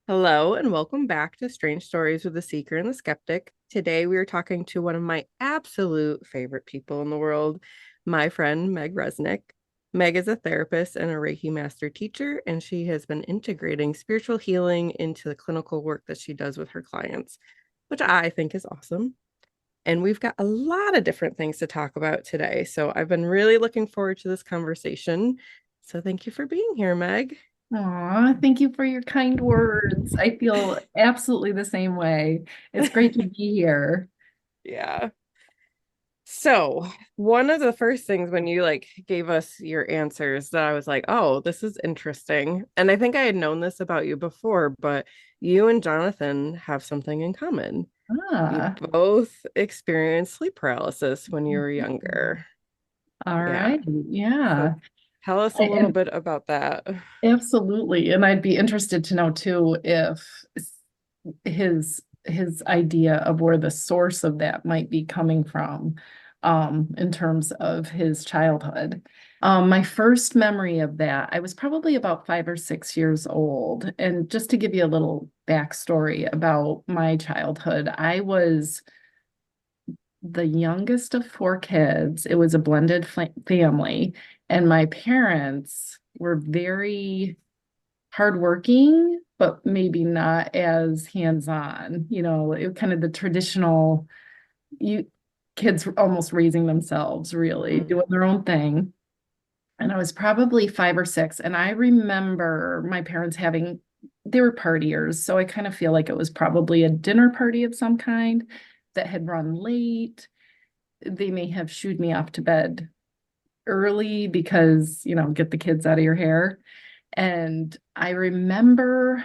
Hello and welcome back to Strange Stories with the Seeker and the Skeptic. Today we are talking to one of my absolute favorite people in the world, my friend Meg Resnick. Meg is a therapist and a Reiki master teacher, and she has been integrating spiritual healing into the clinical work that she does with her clients, which I think is awesome. And we've got a lot of different things to talk about today. So I've been really looking forward to this conversation. So thank you for being here, Meg. Aw, thank you for your kind words. I feel absolutely the same way. It's great to be here. Yeah. So, one of the first things when you gave us your answers that I was like, "Oh, this is interesting." And I think I had known this about you before, but you and Jonathan have something in common. You Ah, both experienced sleep paralysis when you were younger. all Yeah. right. So, Yeah. tell us a little And bit about that. absolutely. And I'd be interested to know too if his idea of where the source of that might be coming from, in terms of his childhood. My first memory of that, I was probably about 5 or 6 years old. And just to give you a little backstory about my childhood, I was the youngest of four kids. It was a blended family, and my parents were very hardworking, but maybe not as hands-on. It kind of the traditional you kids almost raising themselves, really Mhm. doing their own thing. And I was probably 5 or 6, and I remember my parents they were partiers, so I kind of feel like it was probably a dinner party of some kind that had run late. They may have shooed me off to bed early because, get the kids out of your hair. And I remember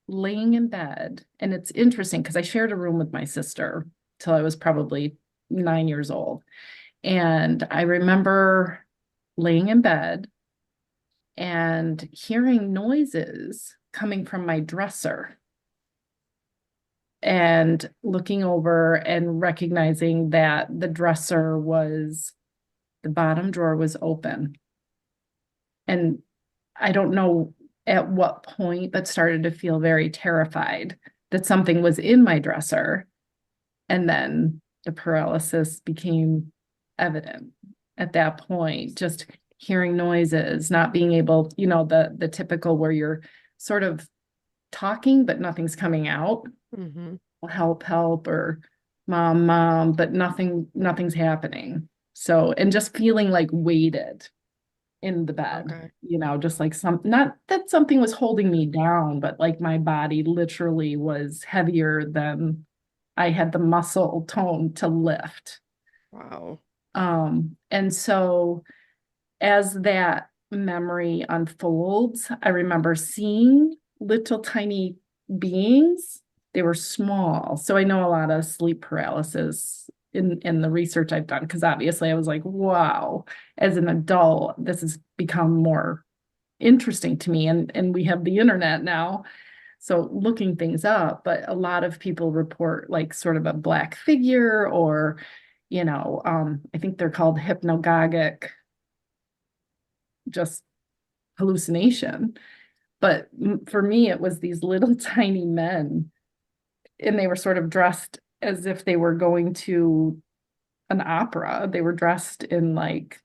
laying in bed, and it's interesting because I shared a room with my sister till I was probably 9 years old. And I remember laying in bed and hearing noises coming from my dresser and looking over and recognizing that the bottom drawer was open. And I don't know at what point, but started to feel very terrified that something was in my dresser. And then the paralysis became evident at that point, just hearing noises, not being able, the typical where you're sort of talking, but nothing's coming out. Mhm. Help, help, or mom, mom, but nothing's happening. So, and just feeling like weighted in the bed, Okay. just like not that something was holding me down, but like my body literally was heavier than I had the muscle tone to lift. Wow. And so as that memory unfolds, I remember seeing little tiny beings. They were small. So I know a lot of sleep paralysis in the research I've done, because obviously I was like, wow, as an adult, this has become more interesting to me. And we have the internet now. So looking things up, but a lot of people report like sort of a black figure or, I think they're called hypnagogic, just hallucination. But for me, it was these little tiny men, and they were sort of dressed as if they were going to an opera. They were dressed in like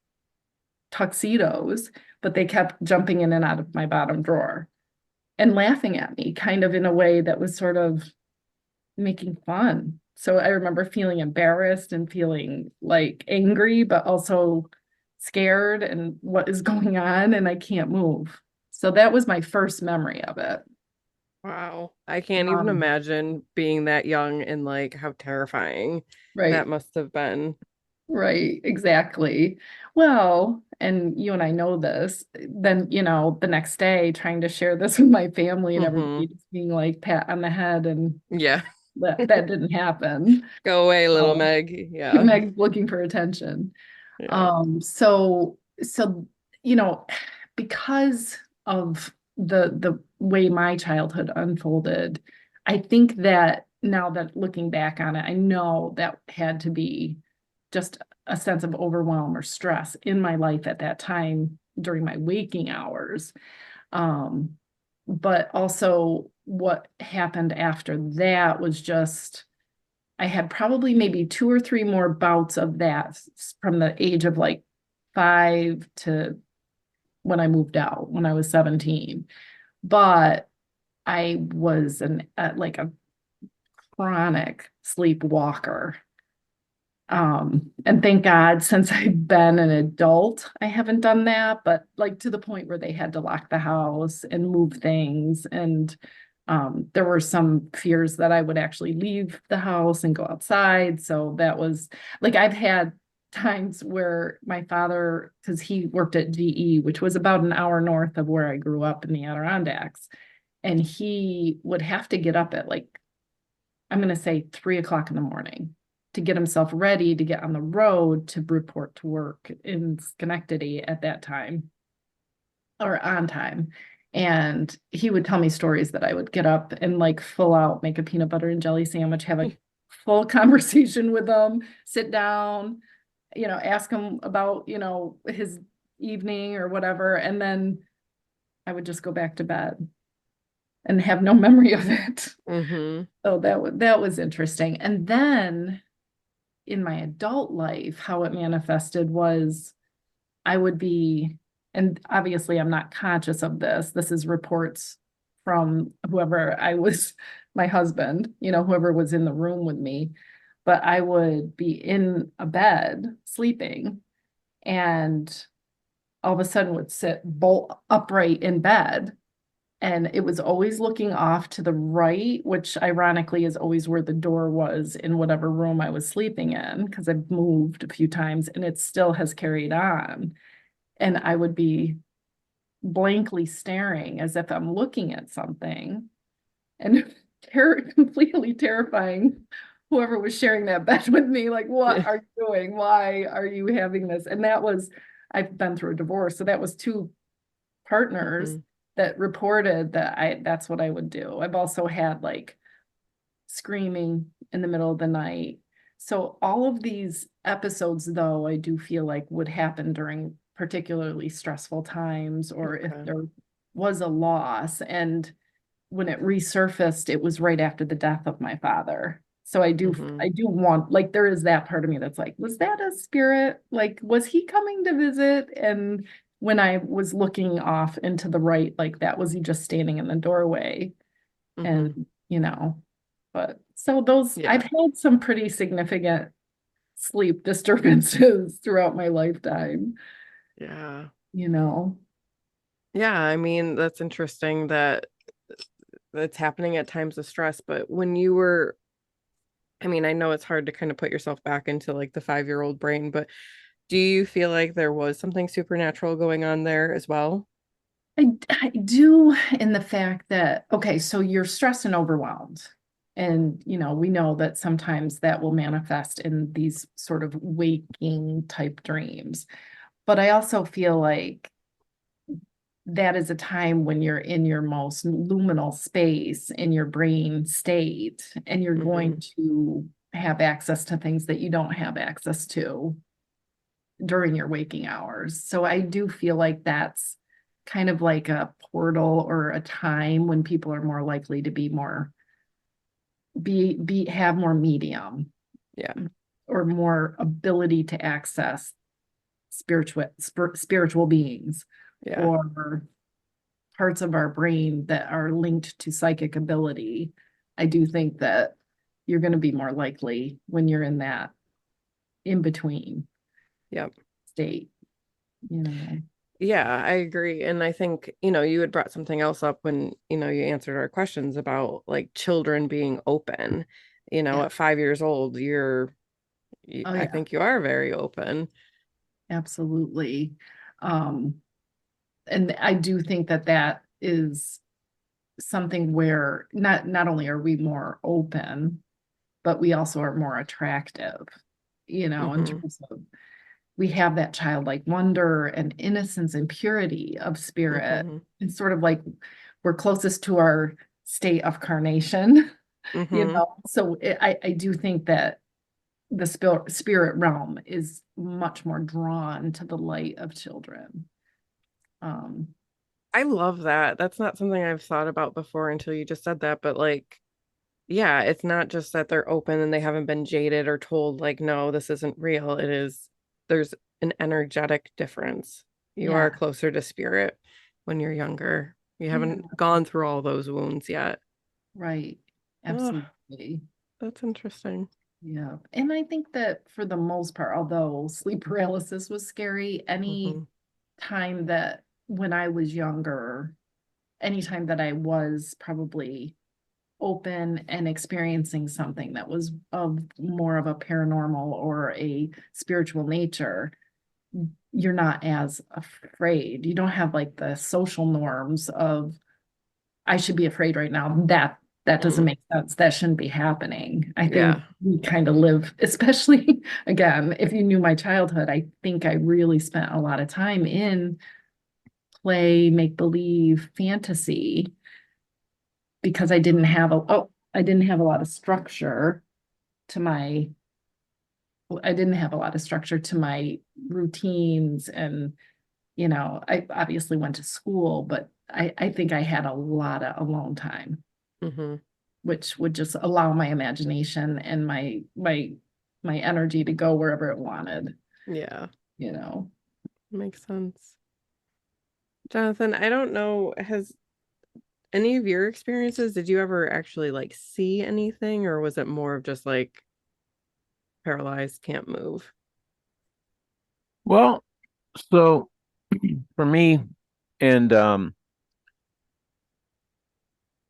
tuxedos, but they kept jumping in and out of my bottom drawer and laughing at me, kind of in a way that was sort of making fun. So I remember feeling embarrassed and feeling like angry, but also scared and what is going on, and I can't move. So that was my first memory of it. Wow. I can't even Um, imagine being that young and how terrifying that right, must have been. right, exactly. Well, and you and I know this, then, the next day trying to share this with my family and Hmm. everybody just being like pat on the head, and Yeah. that didn't happen. Go away, little Oh, Meg. Yeah. Meg's looking for attention. Yeah. So because of the way my childhood unfolded, I think that now that looking back on it, I know that had to be just a sense of overwhelm or stress in my life at that time during my waking hours. Um, but also what happened after that was just, I had probably maybe two or three more bouts of that from the age of like 5 to when I moved out when I was 17. But I was like a chronic sleepwalker. And thank God, since I've been an adult, I haven't done that, but like to the point where they had to lock the house and move things. And there were some fears that I would actually leave the house and go outside. So that was like, I've had times where my father, because he worked at GE, which was about an hour north of where I grew up in the Adirondacks, and he would have to get up at like, I'm going to say 3 o'clock in the morning to get himself ready to get on the road to report to work in Schenectady at that time or on time. And he would tell me stories that I would get up and like full out make a peanut butter and jelly sandwich, have a full conversation with them, sit down, ask him about, his evening or whatever. And then I would just go back to bed and have no memory of it. Mm-hmm. So that was interesting. And then in my adult life, how it manifested was I would be, and obviously I'm not conscious of this. This is reports from whoever I was, my husband, whoever was in the room with me. But I would be in a bed sleeping and all of a sudden would sit bolt upright in bed. And it was always looking off to the right, which ironically is always where the door was in whatever room I was sleeping in, because I've moved a few times and it still has carried on. And I would be blankly staring as if I'm looking at something and completely terrifying whoever was sharing that bed with me. Like, what are you doing? Why are you having this? And I've been through a divorce. So that was two partners Mm-hmm. that reported that's what I would do. I've also had like screaming in the middle of the night. So all of these episodes, though, I do feel like would happen during particularly stressful times or if Okay. there was a loss. And when it resurfaced, it was right after the death of my father. So I do Mm-hmm. I do want, like, there is that part of me that's like, was that a spirit? Like, was he coming to visit? And when I was looking off into the right, like that was he just standing in the doorway Mm-hmm. and but so those I've Yeah. had some pretty significant sleep disturbances throughout my lifetime, Yeah. you know. Yeah. I mean, that's interesting that it's happening at times of stress, but when you were, I mean, I know it's hard to kind of put yourself back into like the 5-year-old brain, but do you feel like there was something supernatural going on there as well? I do in the fact that, okay, so you're stressed and overwhelmed. And, we know that sometimes that will manifest in these sort of waking type dreams. But I also feel like that is a time when you're in your most luminal space in your brain state, and you're Mm-hmm. going to have access to things that you don't have access to during your waking hours. So I do feel like that's kind of like a portal or a time when people are more likely to be more have more medium Yeah. or more ability to access spiritual beings Yeah. or parts of our brain that are linked to psychic ability. I do think that you're going to be more likely when you're in that in between Yep. state. Yeah, I agree. And I think, you had brought something else up when, you answered our questions about like children being open. Yeah. At 5 years old, Oh, I yeah, think you are very open. absolutely. Um, and I do think that that is something where not only are we more open, but we also are more attractive, in Mm-hmm. terms of we have that childlike wonder and innocence and purity of spirit. Mm-hmm. It's sort of like we're closest to our state of carnation, Mm-hmm. So I do think that the spirit realm is much more drawn to the light of children. Um, I love that. That's not something I've thought about before until you just said that, but like, yeah, it's not just that they're open and they haven't been jaded or told like, no, this isn't real. It is, there's an energetic difference. You are Yeah, closer to spirit when you're younger. You yeah, haven't gone through all those wounds yet. right. Oh, Absolutely. that's interesting. Yeah. And I think that for the most part, although sleep paralysis was scary, any Hmm. time that when I was younger, anytime that I was probably open and experiencing something that was of more of a paranormal or a spiritual nature, you're not as afraid. You don't have like the social norms of I should be afraid right now. That doesn't Mm, make sense. That shouldn't be happening. I think yeah. we kind of live, especially again, if you knew my childhood, I think I really spent a lot of time in play, make believe, fantasy because I didn't have a lot of structure to my I didn't have a lot of structure to my routines and I obviously went to school, but I think I had a lot of alone time, Hmm. which would just allow my imagination and my energy to go wherever it wanted, Yeah, you know. makes sense. Jonathan, I don't know, has any of your experiences, did you ever actually like see anything, or was it more of just like paralyzed, can't move? Well, so for me, and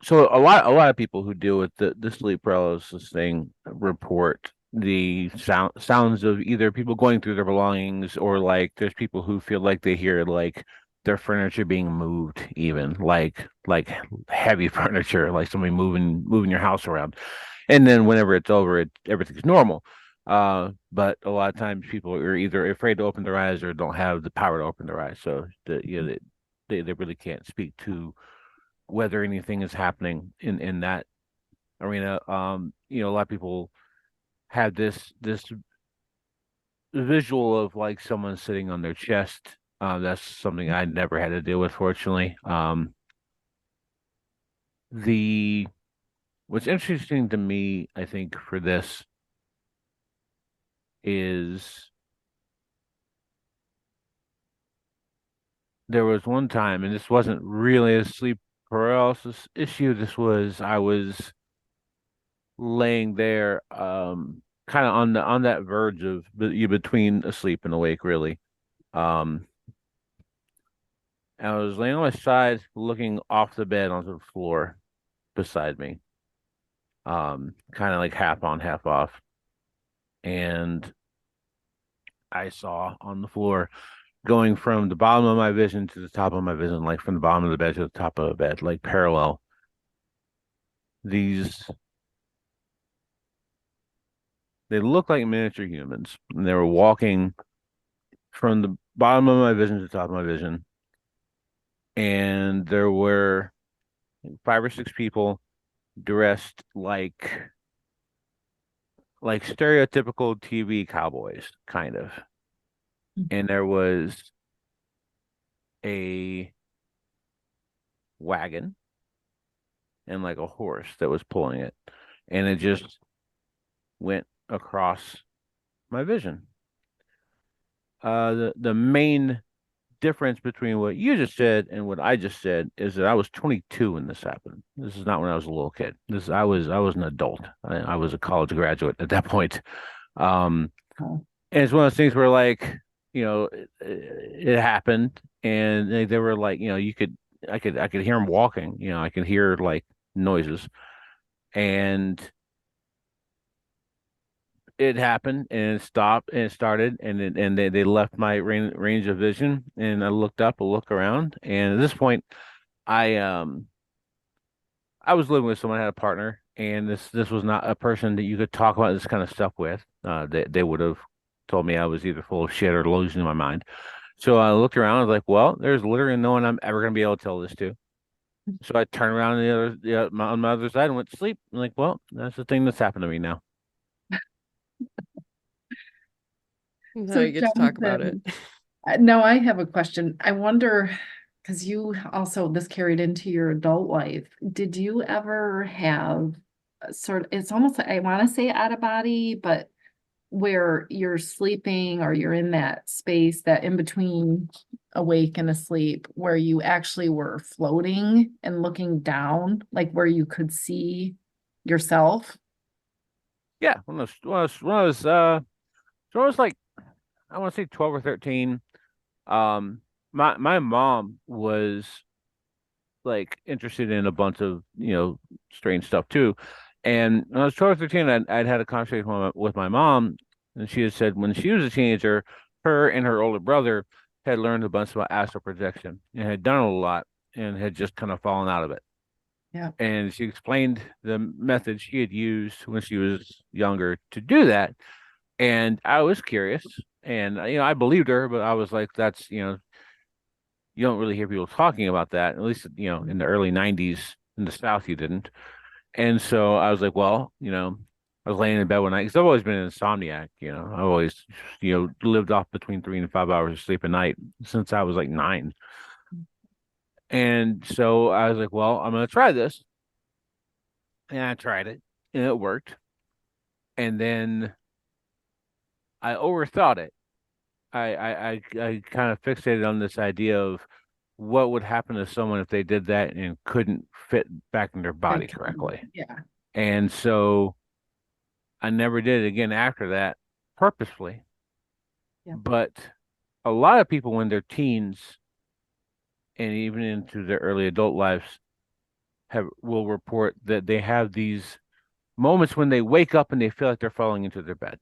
so a lot of people who deal with the sleep paralysis thing report the sounds of either people going through their belongings or like there's people who feel like they hear like their furniture being moved, even like heavy furniture, like somebody moving your house around. And then whenever it's over, everything's normal. But a lot of times people are either afraid to open their eyes or don't have the power to open their eyes. So they really can't speak to whether anything is happening in that arena. A lot of people have this visual of like someone sitting on their chest. That's something I never had to deal with, fortunately. The What's interesting to me, I think, for this is there was one time, and this wasn't really a sleep paralysis issue. This was I was laying there, kind of on that verge of you between asleep and awake, really. Um, and I was laying on my side, looking off the bed onto the floor beside me, kind of like half on, half off, and I saw on the floor going from the bottom of my vision to the top of my vision, like from the bottom of the bed to the top of the bed, like parallel. These They look like miniature humans, and they were walking from the bottom of my vision to the top of my vision, and there were five or six people dressed like stereotypical TV cowboys, kind of. And there was a wagon and like a horse that was pulling it, and it just went across my vision. The main difference between what you just said and what I just said is that I was 22 when this happened. This is not when I was a little kid. I was an adult. I was a college graduate at that point. Um, Oh, and it's one of those things where like it happened, and they were like I could hear them walking. I could hear like noises, and it happened and it stopped and it started and they left my range of vision, and I looked up, a look around, and at this point I um I was living with someone, I had a partner, and this was not a person that you could talk about this kind of stuff with. They would have told me I was either full of shit or losing my mind. So I looked around, I was like, well, there's literally no one I'm ever gonna be able to tell this to. So I turned around on my other side and went to sleep. I'm like, well, that's the thing that's happened to me now. Now so you get to talk about it. Jonathan, now I have a question. I wonder, because you also, this carried into your adult life. Did you ever have a sort of, it's almost like, I want to say out of body, but where you're sleeping or you're in that space that in between awake and asleep where you actually were floating and looking down, like where you could see yourself? Yeah, when I was like, I want to say 12 or 13. Um, my mom was like interested in a bunch of, strange stuff too. And when I was 12 or 13, I'd had a conversation with my mom, and she had said when she was a teenager, her and her older brother had learned a bunch about astral projection and had done it a lot and had just kind of fallen out of it. Yeah. And she explained the method she had used when she was younger to do that. And I was curious, and I believed her, but I was like, that's, you don't really hear people talking about that. At least, in the early 90s in the South, you didn't. And so I was like, well, I was laying in bed one night because I've always been an insomniac. I've always, lived off between 3 and 5 hours of sleep a night since I was like 9. And so I was like, well, I'm going to try this. And I tried it and it worked. And then I overthought it. I kind of fixated on this idea of what would happen to someone if they did that and couldn't fit back in their body correctly. Yeah. And so I never did it again after that purposefully. Yeah. But a lot of people, when they're teens and even into their early adult lives, will report that they have these moments when they wake up and they feel like they're falling into their bed.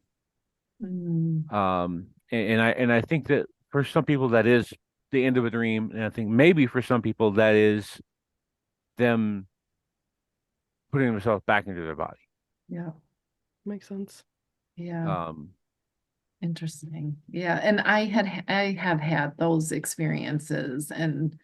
Mm, And I think that for some people that is the end of a dream, and I think maybe for some people that is them putting themselves back into their body. yeah. Makes sense. Yeah. Um, Interesting. Yeah. And I have had those experiences and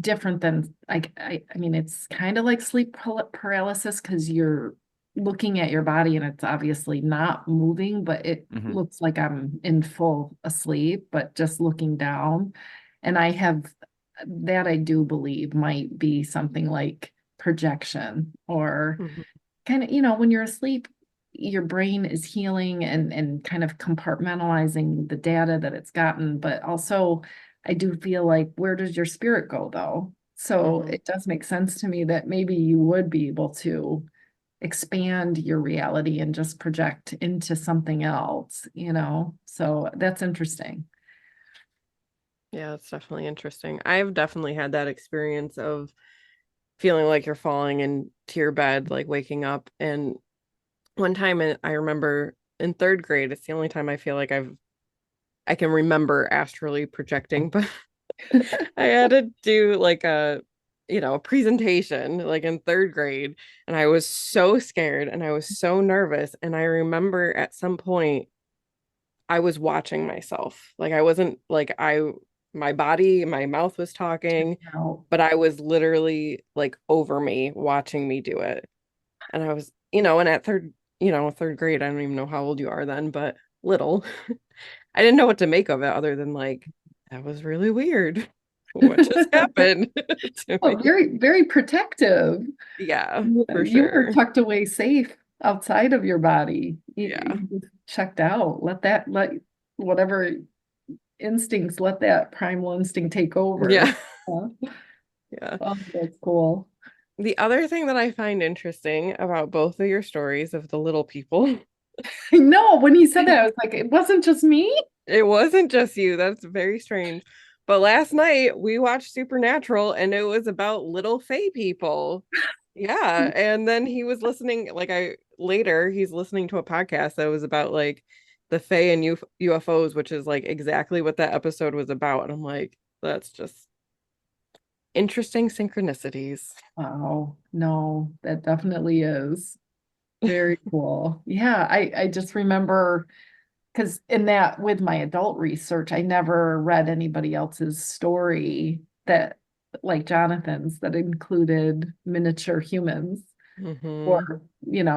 different than I mean, it's kind of like sleep paralysis because you're looking at your body and it's obviously not moving, but it mhm. looks like I'm in full asleep, but just looking down. And I have that I do believe might be something like projection or Mhm. kind of, when you're asleep, your brain is healing and kind of compartmentalizing the data that it's gotten, but also I do feel like where does your spirit go though? So Mhm. it does make sense to me that maybe you would be able to expand your reality and just project into something else. So that's interesting. Yeah, it's definitely interesting. I've definitely had that experience of feeling like you're falling into your bed, like waking up. And one time I remember in third grade, it's the only time I feel like I can remember astrally projecting, but I had to do like a presentation like in third grade, and I was so scared and I was so nervous. And I remember at some point I was watching myself. Like I wasn't like my body, my mouth was talking, Now, but I was literally like over me, watching me do it. And I was, and at third grade, I don't even know how old you are then, but little. I didn't know what to make of it other than like, that was really weird. What just happened to oh, me? very, very protective. Yeah, for You were sure. tucked away safe outside of your body. Yeah. You just checked out. Let whatever instincts, let that primal instinct take over. Yeah. Huh? Yeah. Oh, that's cool. The other thing that I find interesting about both of your stories of the little people, No, when he said that, I was like, it wasn't just me. it wasn't just you. That's very strange. But last night we watched Supernatural and it was about little fae people. Yeah. And then he was listening, like he's listening to a podcast that was about like the fae and UFOs, which is like exactly what that episode was about. And I'm like, that's just interesting synchronicities. Wow, no, that definitely is very cool. Yeah, I just remember because in that with my adult research, I never read anybody else's story that like Jonathan's that included miniature humans Hmm. or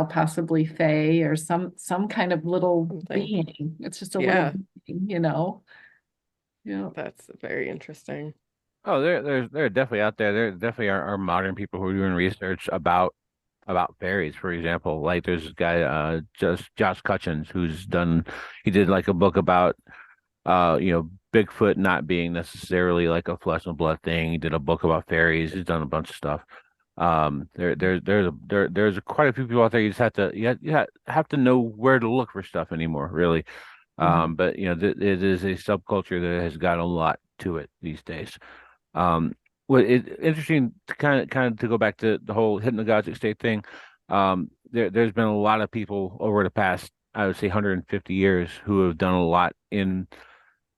possibly fae or some kind of little Something. being. It's just a little Yeah. being. Yeah. That's very interesting. Oh, they're definitely out there. There definitely are modern people who are doing research about fairies, for example. Like there's this guy, just Josh Cutchins, he did like a book about Bigfoot not being necessarily like a flesh and blood thing. He did a book about fairies. He's done a bunch of stuff. There's quite a few people out there. You just have to know where to look for stuff anymore, really. Mhm. But it is a subculture that has got a lot to it these days. What it interesting to kind of to go back to the whole hypnagogic state thing. There's been a lot of people over the past, I would say, 150 years who have done a lot in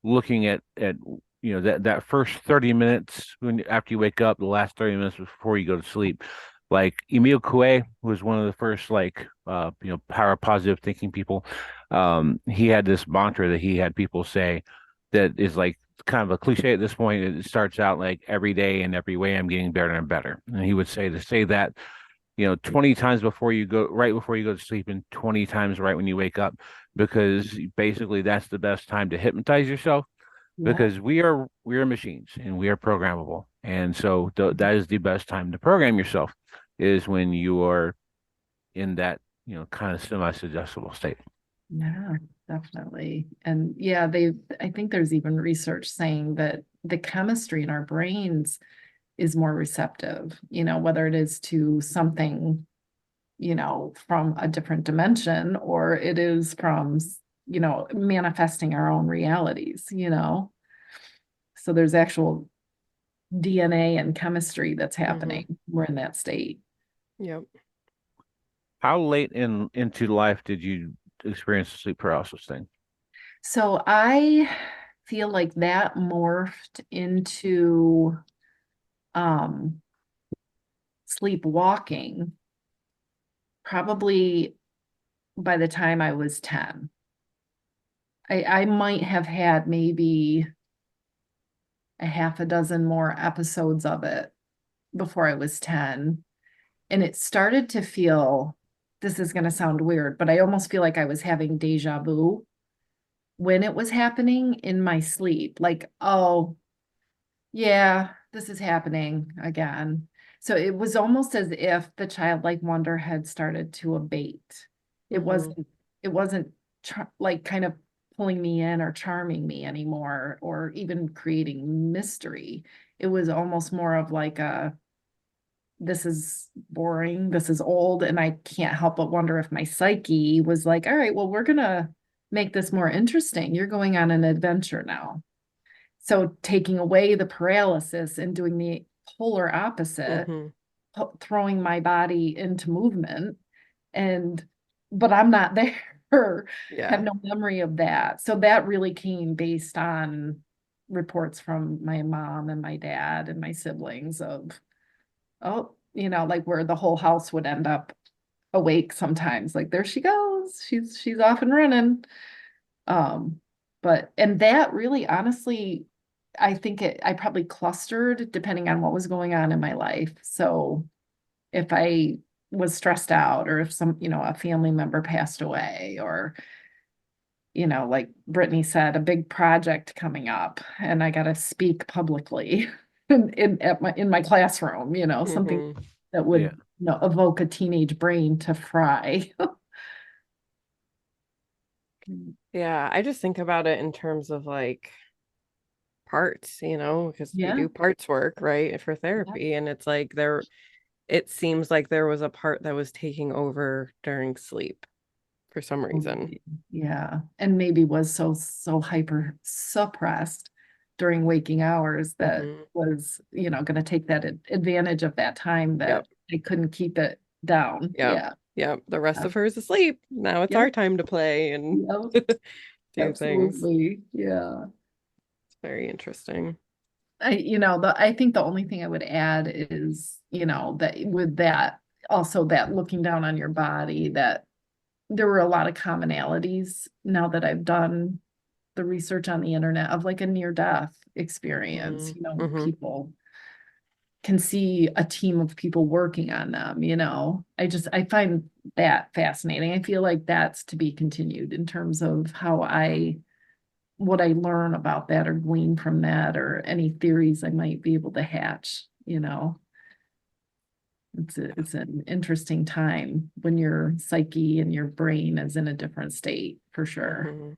looking at that first 30 minutes after you wake up, the last 30 minutes before you go to sleep. Like Emile Coué was one of the first power positive thinking people. He had this mantra that he had people say that is like kind of a cliche at this point. It starts out like every day and every way I'm getting better and better. And he would say that 20 times right before you go to sleep and 20 times right when you wake up, because basically that's the best time to hypnotize yourself, Yeah. because we are machines and we are programmable. And so that is the best time to program yourself, is when you are in that, kind of semi-suggestible state. Yeah, definitely. And yeah, I think there's even research saying that the chemistry in our brains is more receptive, whether it is to something, from a different dimension, or it is from, manifesting our own realities. So there's actual DNA and chemistry that's Hmm. happening. We're in that state. Yep. How late into life did you experience the sleep paralysis thing? So I feel like that morphed into um sleepwalking probably by the time I was 10. I might have had maybe a half a dozen more episodes of it before I was 10. And it started to feel, this is going to sound weird, but I almost feel like I was having deja vu when it was happening in my sleep. Like, oh, yeah, this is happening again. So it was almost as if the childlike wonder had started to abate. It Hmm. wasn't, it wasn't like kind of pulling me in or charming me anymore, or even creating mystery. It was almost more of like this is boring, this is old, and I can't help but wonder if my psyche was like, all right, well, we're gonna make this more interesting. You're going on an adventure now. So taking away the paralysis and doing the polar opposite, Hmm. throwing my body into movement, and but I'm not there, have Yeah. no memory of that. So that really came based on reports from my mom and my dad and my siblings of, oh, like where the whole house would end up awake sometimes. Like there she goes. She's off and running. Um, and that really honestly, I think I probably clustered depending on what was going on in my life. So if I was stressed out, or if a family member passed away, or, like Brittany said, a big project coming up and I got to speak publicly in my classroom, something Hmm. that would, Yeah. evoke a teenage brain to fry. Yeah. I just think about it in terms of like parts, because we Yeah. do parts work, right, for Yeah. therapy. And it's like it seems like there was a part that was taking over during sleep for some reason. Yeah. And maybe was so hyper suppressed during waking hours that Hmm. was, going to take that advantage of that time Yep. that I couldn't keep it down. Yep. Yeah. Yep. The rest Uh, of her is asleep. Now it's Yep. our time to play and Yep. do things. Absolutely. Yeah. It's very interesting. I think the only thing I would add is, that with that, also that looking down on your body, that there were a lot of commonalities now that I've done the research on the internet of like a near death experience. Hmm. Hmm. People can see a team of people working on them. I find that fascinating. I feel like that's to be continued in terms of how I what I learn about that or glean from that, or any theories I might be able to hatch, It's an interesting time when your psyche and your brain is in a different state, for sure. Mm-hmm.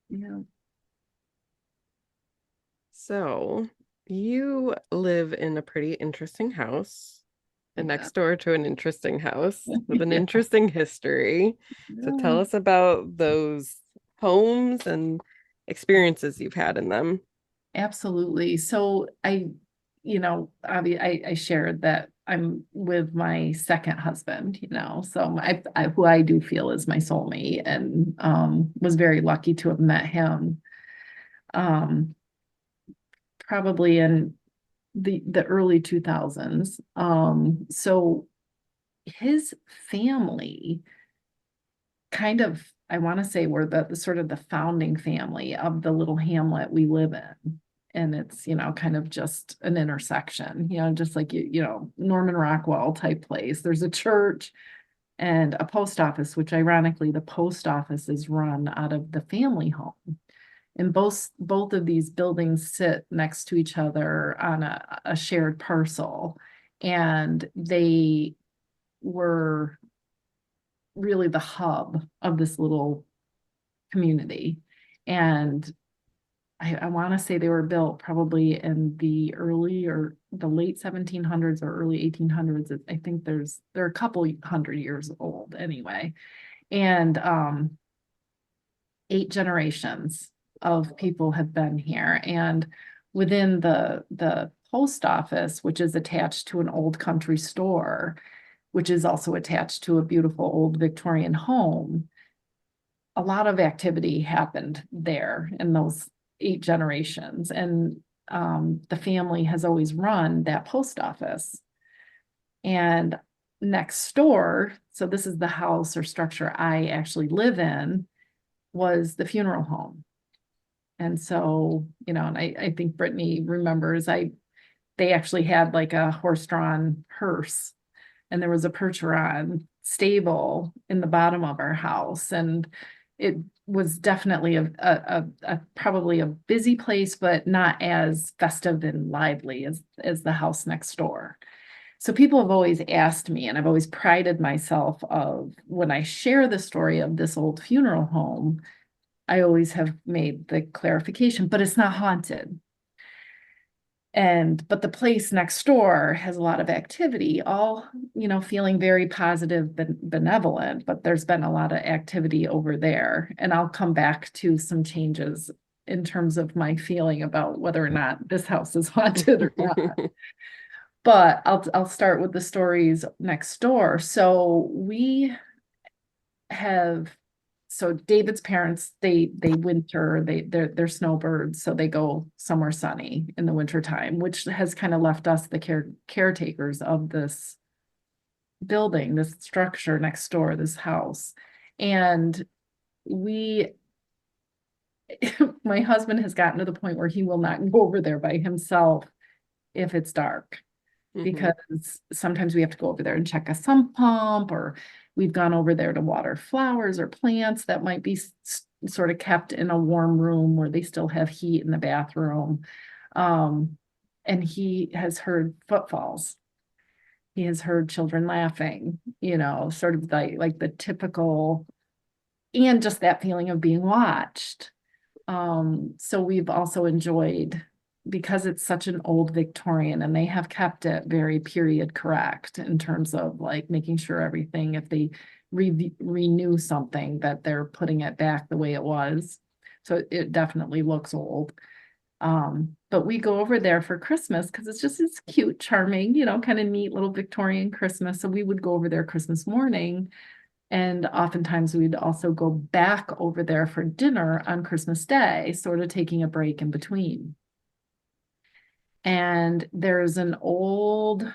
Yeah. So you live in a pretty interesting house, and Yeah. next door to an interesting house with an Yeah. interesting history. So Yeah. tell us about those homes and experiences you've had in them. Absolutely. So I shared that I'm with my second husband, so who I do feel is my soulmate, and was very lucky to have met him um, probably in the early 2000s. So his family kind of, I want to say, we're the sort of the founding family of the little hamlet we live in. And it's, kind of just an intersection, just like, Norman Rockwell type place. There's a church and a post office, which ironically, the post office is run out of the family home. And both of these buildings sit next to each other on a shared parcel. And they were really the hub of this little community. And I want to say they were built probably in the early or the late 1700s or early 1800s. I think they're a couple hundred years old anyway. And 8 generations of people have been here. And within the post office, which is attached to an old country store, which is also attached to a beautiful old Victorian home, a lot of activity happened there in those 8 generations. And the family has always run that post office. And next door, so this is the house or structure I actually live in, was the funeral home. And so, and I think Brittany remembers, they actually had like a horse-drawn hearse, and there was a Percheron stable in the bottom of our house. And it was definitely a probably a busy place, but not as festive and lively as the house next door. So people have always asked me, and I've always prided myself of when I share the story of this old funeral home, I always have made the clarification, but it's not haunted. But the place next door has a lot of activity, all, feeling very positive, benevolent, but there's been a lot of activity over there. And I'll come back to some changes in terms of my feeling about whether or not this house is haunted or not. But I'll start with the stories next door. So David's parents, they winter, they're snowbirds, so they go somewhere sunny in the winter time, which has kind of left us the caretakers of this building, this structure next door, this house. And we my husband has gotten to the point where he will not go over there by himself if it's dark, because sometimes we have to go over there and check a sump pump, or we've gone over there to water flowers or plants that might be sort of kept in a warm room where they still have heat in the bathroom. And he has heard footfalls. He has heard children laughing, sort of like the typical, and just that feeling of being watched. So we've also enjoyed, because it's such an old Victorian, and they have kept it very period correct in terms of like making sure everything, if they renew something, that they're putting it back the way it was. So it definitely looks old. But we go over there for Christmas because it's cute, charming, kind of neat little Victorian Christmas. So we would go over there Christmas morning. And oftentimes we'd also go back over there for dinner on Christmas Day, sort of taking a break in between. And there's an old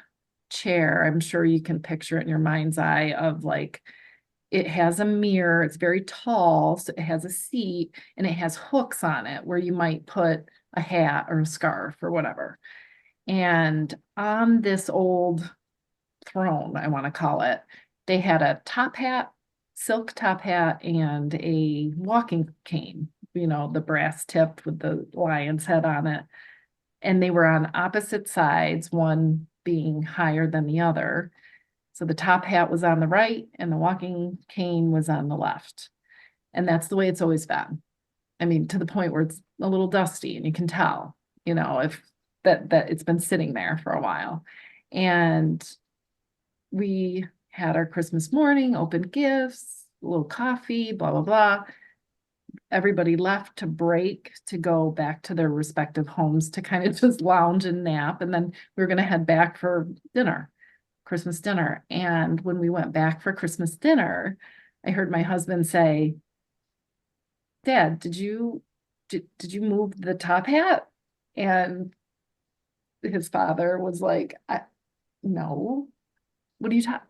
chair, I'm sure you can picture it in your mind's eye, of like, it has a mirror, it's very tall, so it has a seat, and it has hooks on it where you might put a hat or a scarf or whatever. And on this old throne, I want to call it, they had a top hat silk top hat and a walking cane, the brass tipped with the lion's head on it. And they were on opposite sides, one being higher than the other. So the top hat was on the right and the walking cane was on the left. And that's the way it's always been. I mean, to the point where it's a little dusty and you can tell, if that it's been sitting there for a while. And we had our Christmas morning, opened gifts, a little coffee, blah, blah, blah. Everybody left to break to go back to their respective homes to kind of just lounge and nap. And then we were going to head back for dinner, Christmas dinner. And when we went back for Christmas dinner, I heard my husband say, Dad, did you move the top hat? And his father was like, no, what are you talking?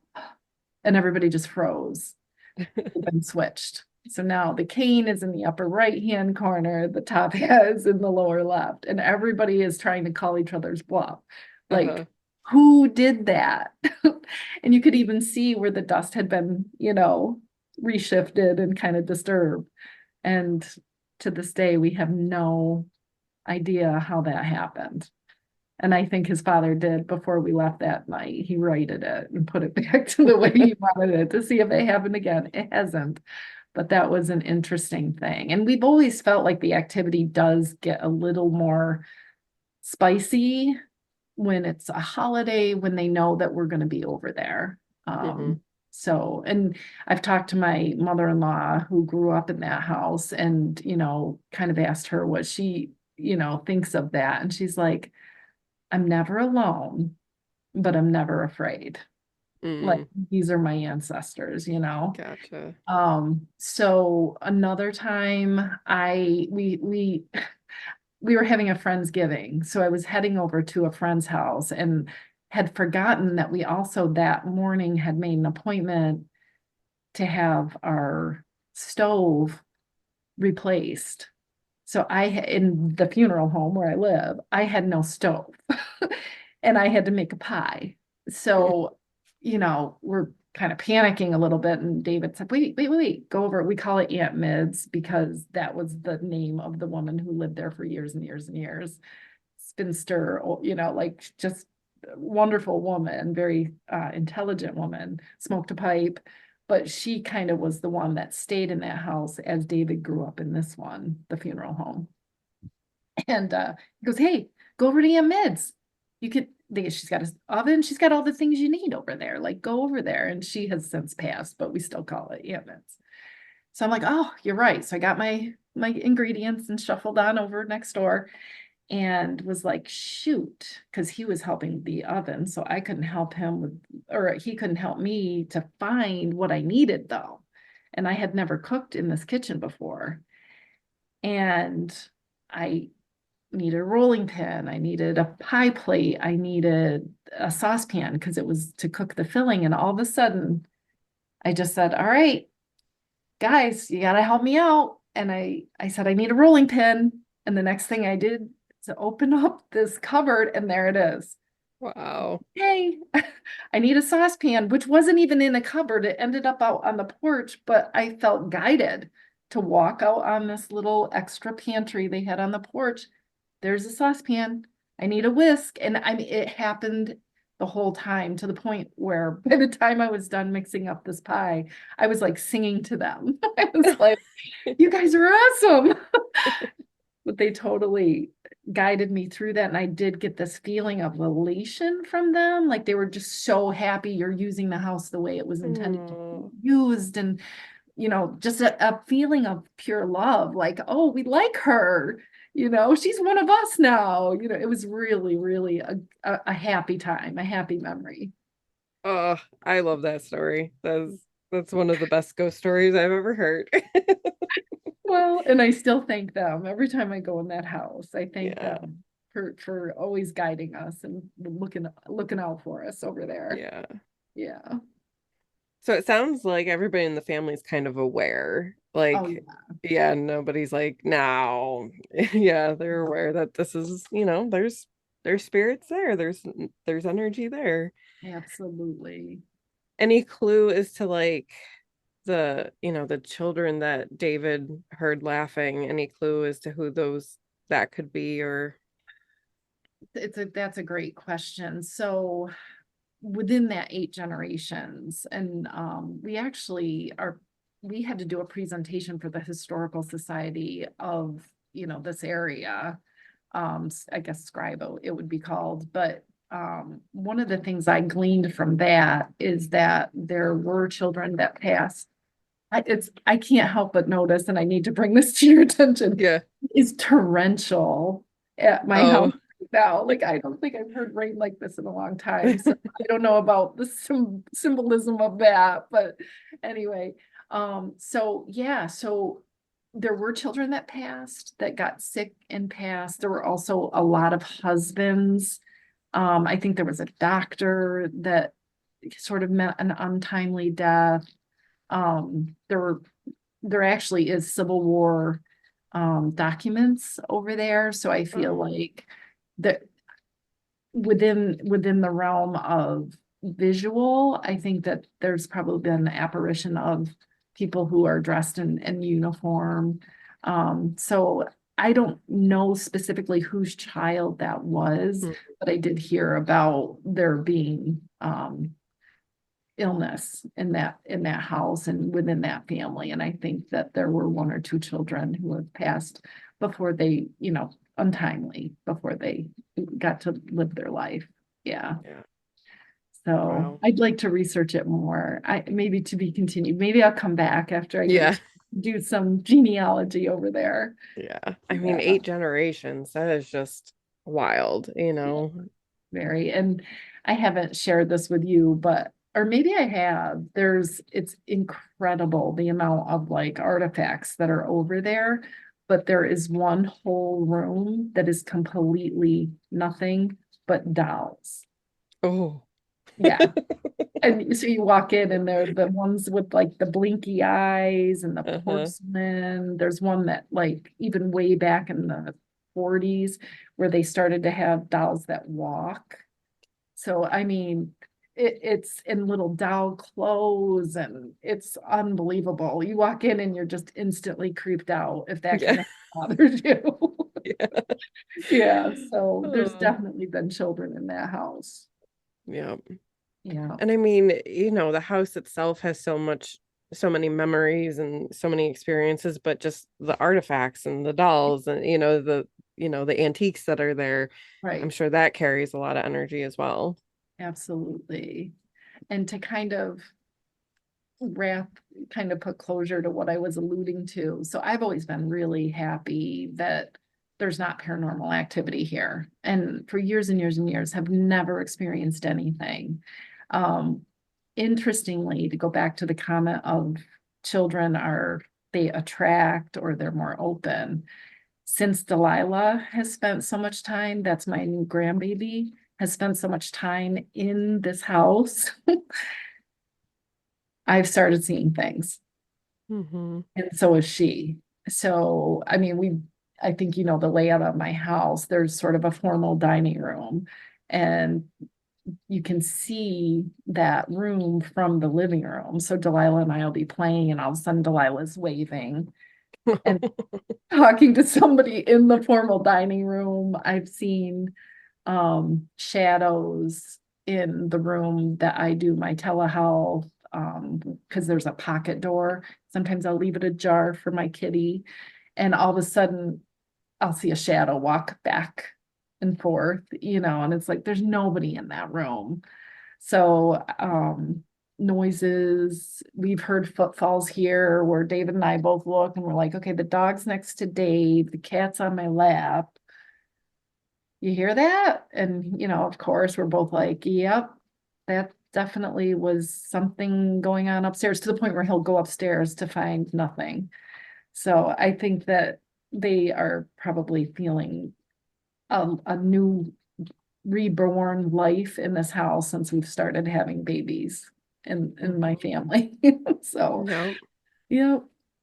And everybody just froze and switched. So now the cane is in the upper right-hand corner, the top hat is in the lower left, and everybody is trying to call each other's bluff. Like, who did that? And you could even see where the dust had been, reshifted and kind of disturbed. And to this day, we have no idea how that happened. And I think his father did before we left that night. He righted it and put it back to the way he wanted it to see if it happened again. It hasn't. But that was an interesting thing. And we've always felt like the activity does get a little more spicy when it's a holiday, when they know that we're going to be over there. So, and I've talked to my mother-in-law who grew up in that house and, kind of asked her what she, thinks of that. And she's like, I'm never alone, but I'm never afraid. Like these are my ancestors, Gotcha. So another time we were having a Friendsgiving. So I was heading over to a friend's house and had forgotten that we also that morning had made an appointment to have our stove replaced. So in the funeral home where I live, I had no stove and I had to make a pie. So, we're kind of panicking a little bit. And David said, wait, go over. We call it Aunt Mid's because that was the name of the woman who lived there for years and years and years. Spinster, like just wonderful woman, very intelligent woman, smoked a pipe. But she kind of was the one that stayed in that house as David grew up in this one, the funeral home. And he goes, hey, go over to Aunt Mid's. She's got an oven. She's got all the things you need over there. Like, go over there. And she has since passed, but we still call it Aunt Mid's. So I'm like, oh, you're right. So I got my ingredients and shuffled on over next door and was like, shoot, because he was helping the oven. So I couldn't help him or he couldn't help me to find what I needed though. And I had never cooked in this kitchen before. And I needed a rolling pin. I needed a pie plate. I needed a saucepan because it was to cook the filling. And all of a sudden I just said, all right, guys, you got to help me out. And I said, I need a rolling pin. And the next thing I did to open up this cupboard and there it is. Wow. Hey, I need a saucepan, which wasn't even in a cupboard. It ended up out on the porch, but I felt guided to walk out on this little extra pantry they had on the porch. There's a saucepan. I need a whisk. And I mean, it happened the whole time to the point where by the time I was done mixing up this pie, I was like singing to them. I was like, you guys are awesome. But they totally guided me through that. And I did get this feeling of elation from them. Like they were just so happy you're using the house the way it was intended to be used. And, just a feeling of pure love, like, oh, we like her, she's one of us now. It was really, really a happy time, a happy memory. Oh, I love that story. That's one of the best ghost stories I've ever heard. Well, and I still thank them every time I go in that house. I thank them for always guiding us and looking out for us over there. Yeah. Yeah. So it sounds like everybody in the family is kind of aware. Like, Oh, yeah, nobody's like, no. Yeah, they're aware that this is, there's spirits there. There's energy there. absolutely. Any clue as to like the children that David heard laughing, any clue as to who those that could be? Or That's a great question. So within that 8 generations, and we had to do a presentation for the Historical Society of, this area. I guess Scribo it would be called, but one of the things I gleaned from that is that there were children that passed. I can't help but notice, and I need to bring this to your attention, yeah. is torrential at my house Oh, now. Like, I don't think I've heard rain like this in a long time. So I don't know about the symbolism of that, but anyway. So yeah, so there were children that passed, that got sick and passed. There were also a lot of husbands. I think there was a doctor that sort of met an untimely death. There actually is Civil War documents over there. So I feel oh. like that within the realm of visual, I think that there's probably been an apparition of people who are dressed in uniform. So I don't know specifically whose child that was, Hmm. but I did hear about there being illness in that house and within that family. And I think that there were 1 or 2 children who have passed before they, untimely, before they got to live their life. Yeah. Yeah. So Wow. I'd like to research it more. Maybe to be continued. Maybe I'll come back after I Yeah. do some genealogy over there. Yeah. I mean, Yeah, 8 generations, that is just wild, very. And I haven't shared this with you, but or maybe I have. It's incredible the amount of like artifacts that are over there, but there is one whole room that is completely nothing but dolls. Oh. Yeah. And so you walk in and they're the ones with like the blinky eyes and the Uh-huh. porcelain. There's one that like even way back in the 40s where they started to have dolls that walk. So I mean, it's in little doll clothes and it's unbelievable. You walk in and you're just instantly creeped out if that Yeah. kind of bothers you. Yeah. Yeah, so there's Oh, definitely been children in that house. yeah. Yeah, And I mean, the house itself has so many memories and so many experiences, but just the artifacts and the dolls and the antiques that are there, I'm right. sure that carries a lot of energy as well. Absolutely. And to wrap, kind of put closure to what I was alluding to. So I've always been really happy that there's not paranormal activity here. And for years and years and years have never experienced anything. Um, Interestingly, to go back to the comment of children they attract or they're more open. Since Delilah has spent so much time, that's my new grandbaby, has spent so much time in this house, I've started seeing things. Hmm. And so is she. So, I mean, I think you know the layout of my house. There's sort of a formal dining room, and you can see that room from the living room. So Delilah and I will be playing, and all of a sudden Delilah's waving and talking to somebody in the formal dining room. I've seen shadows in the room that I do my telehealth, because there's a pocket door. Sometimes I'll leave it ajar for my kitty, and all of a sudden I'll see a shadow walk back and forth, and it's like there's nobody in that room. So noises, we've heard footfalls here where David and I both look and we're like, okay, the dog's next to Dave, the cat's on my lap. You hear that? And, of course, we're both like, yep, that definitely was something going on upstairs, to the point where he'll go upstairs to find nothing. So I think that they are probably feeling a new reborn life in this house since we've started having babies in my Mhm. family. So, Yeah. yeah,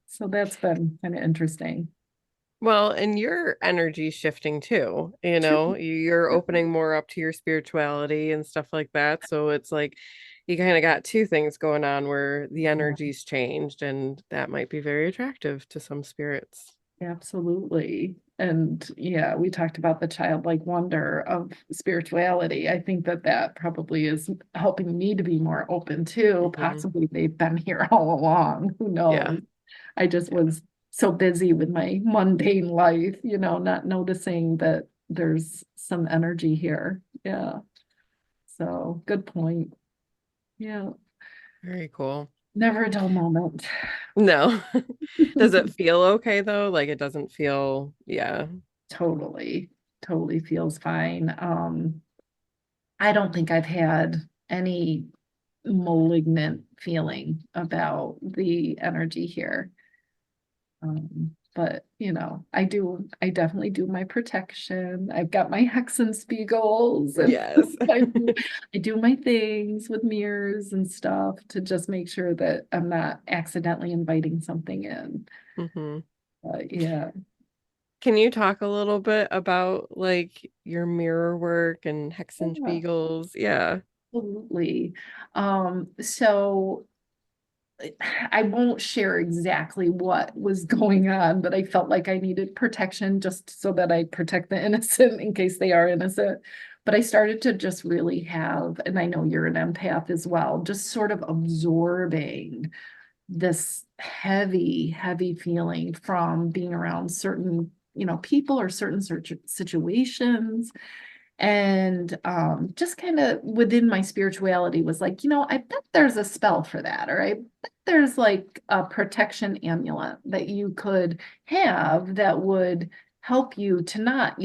so that's been kind of interesting. Well, and your energy shifting too, you're opening more up to your spirituality and stuff like that. So it's like, you kind of got two things going on where the Yeah, energy's changed, and that might be very attractive to some spirits. absolutely. And yeah, we talked about the childlike wonder of spirituality. I think that that probably is helping me to be more open too. Hmm. Possibly they've been here all along. Who Yeah. knows? I just Yeah. was so busy with my mundane life, not noticing that there's some energy here. Yeah. So good point. Yeah. Very cool. Never a dull moment. No. Does it feel okay though? Like it doesn't feel, yeah. Totally, totally feels fine. I don't think I've had any malignant feeling about the energy here. But I definitely do my protection. I've got my Hexenspiegels and Yes. I do my things with mirrors and stuff to just make sure that I'm not accidentally inviting something in. Hmm. Yeah. Can you talk a little bit about like your mirror work and Yeah, Hexenspiegels? Yeah. absolutely. So I won't share exactly what was going on, but I felt like I needed protection just so that I protect the innocent in case they are innocent. But I started to just really have, and I know you're an empath as well, just sort of absorbing this heavy, heavy feeling from being around certain, people or certain situations and just kind of within my spirituality was like, I bet there's a spell for that, or I bet there's like a protection amulet that you could have that would help you to not,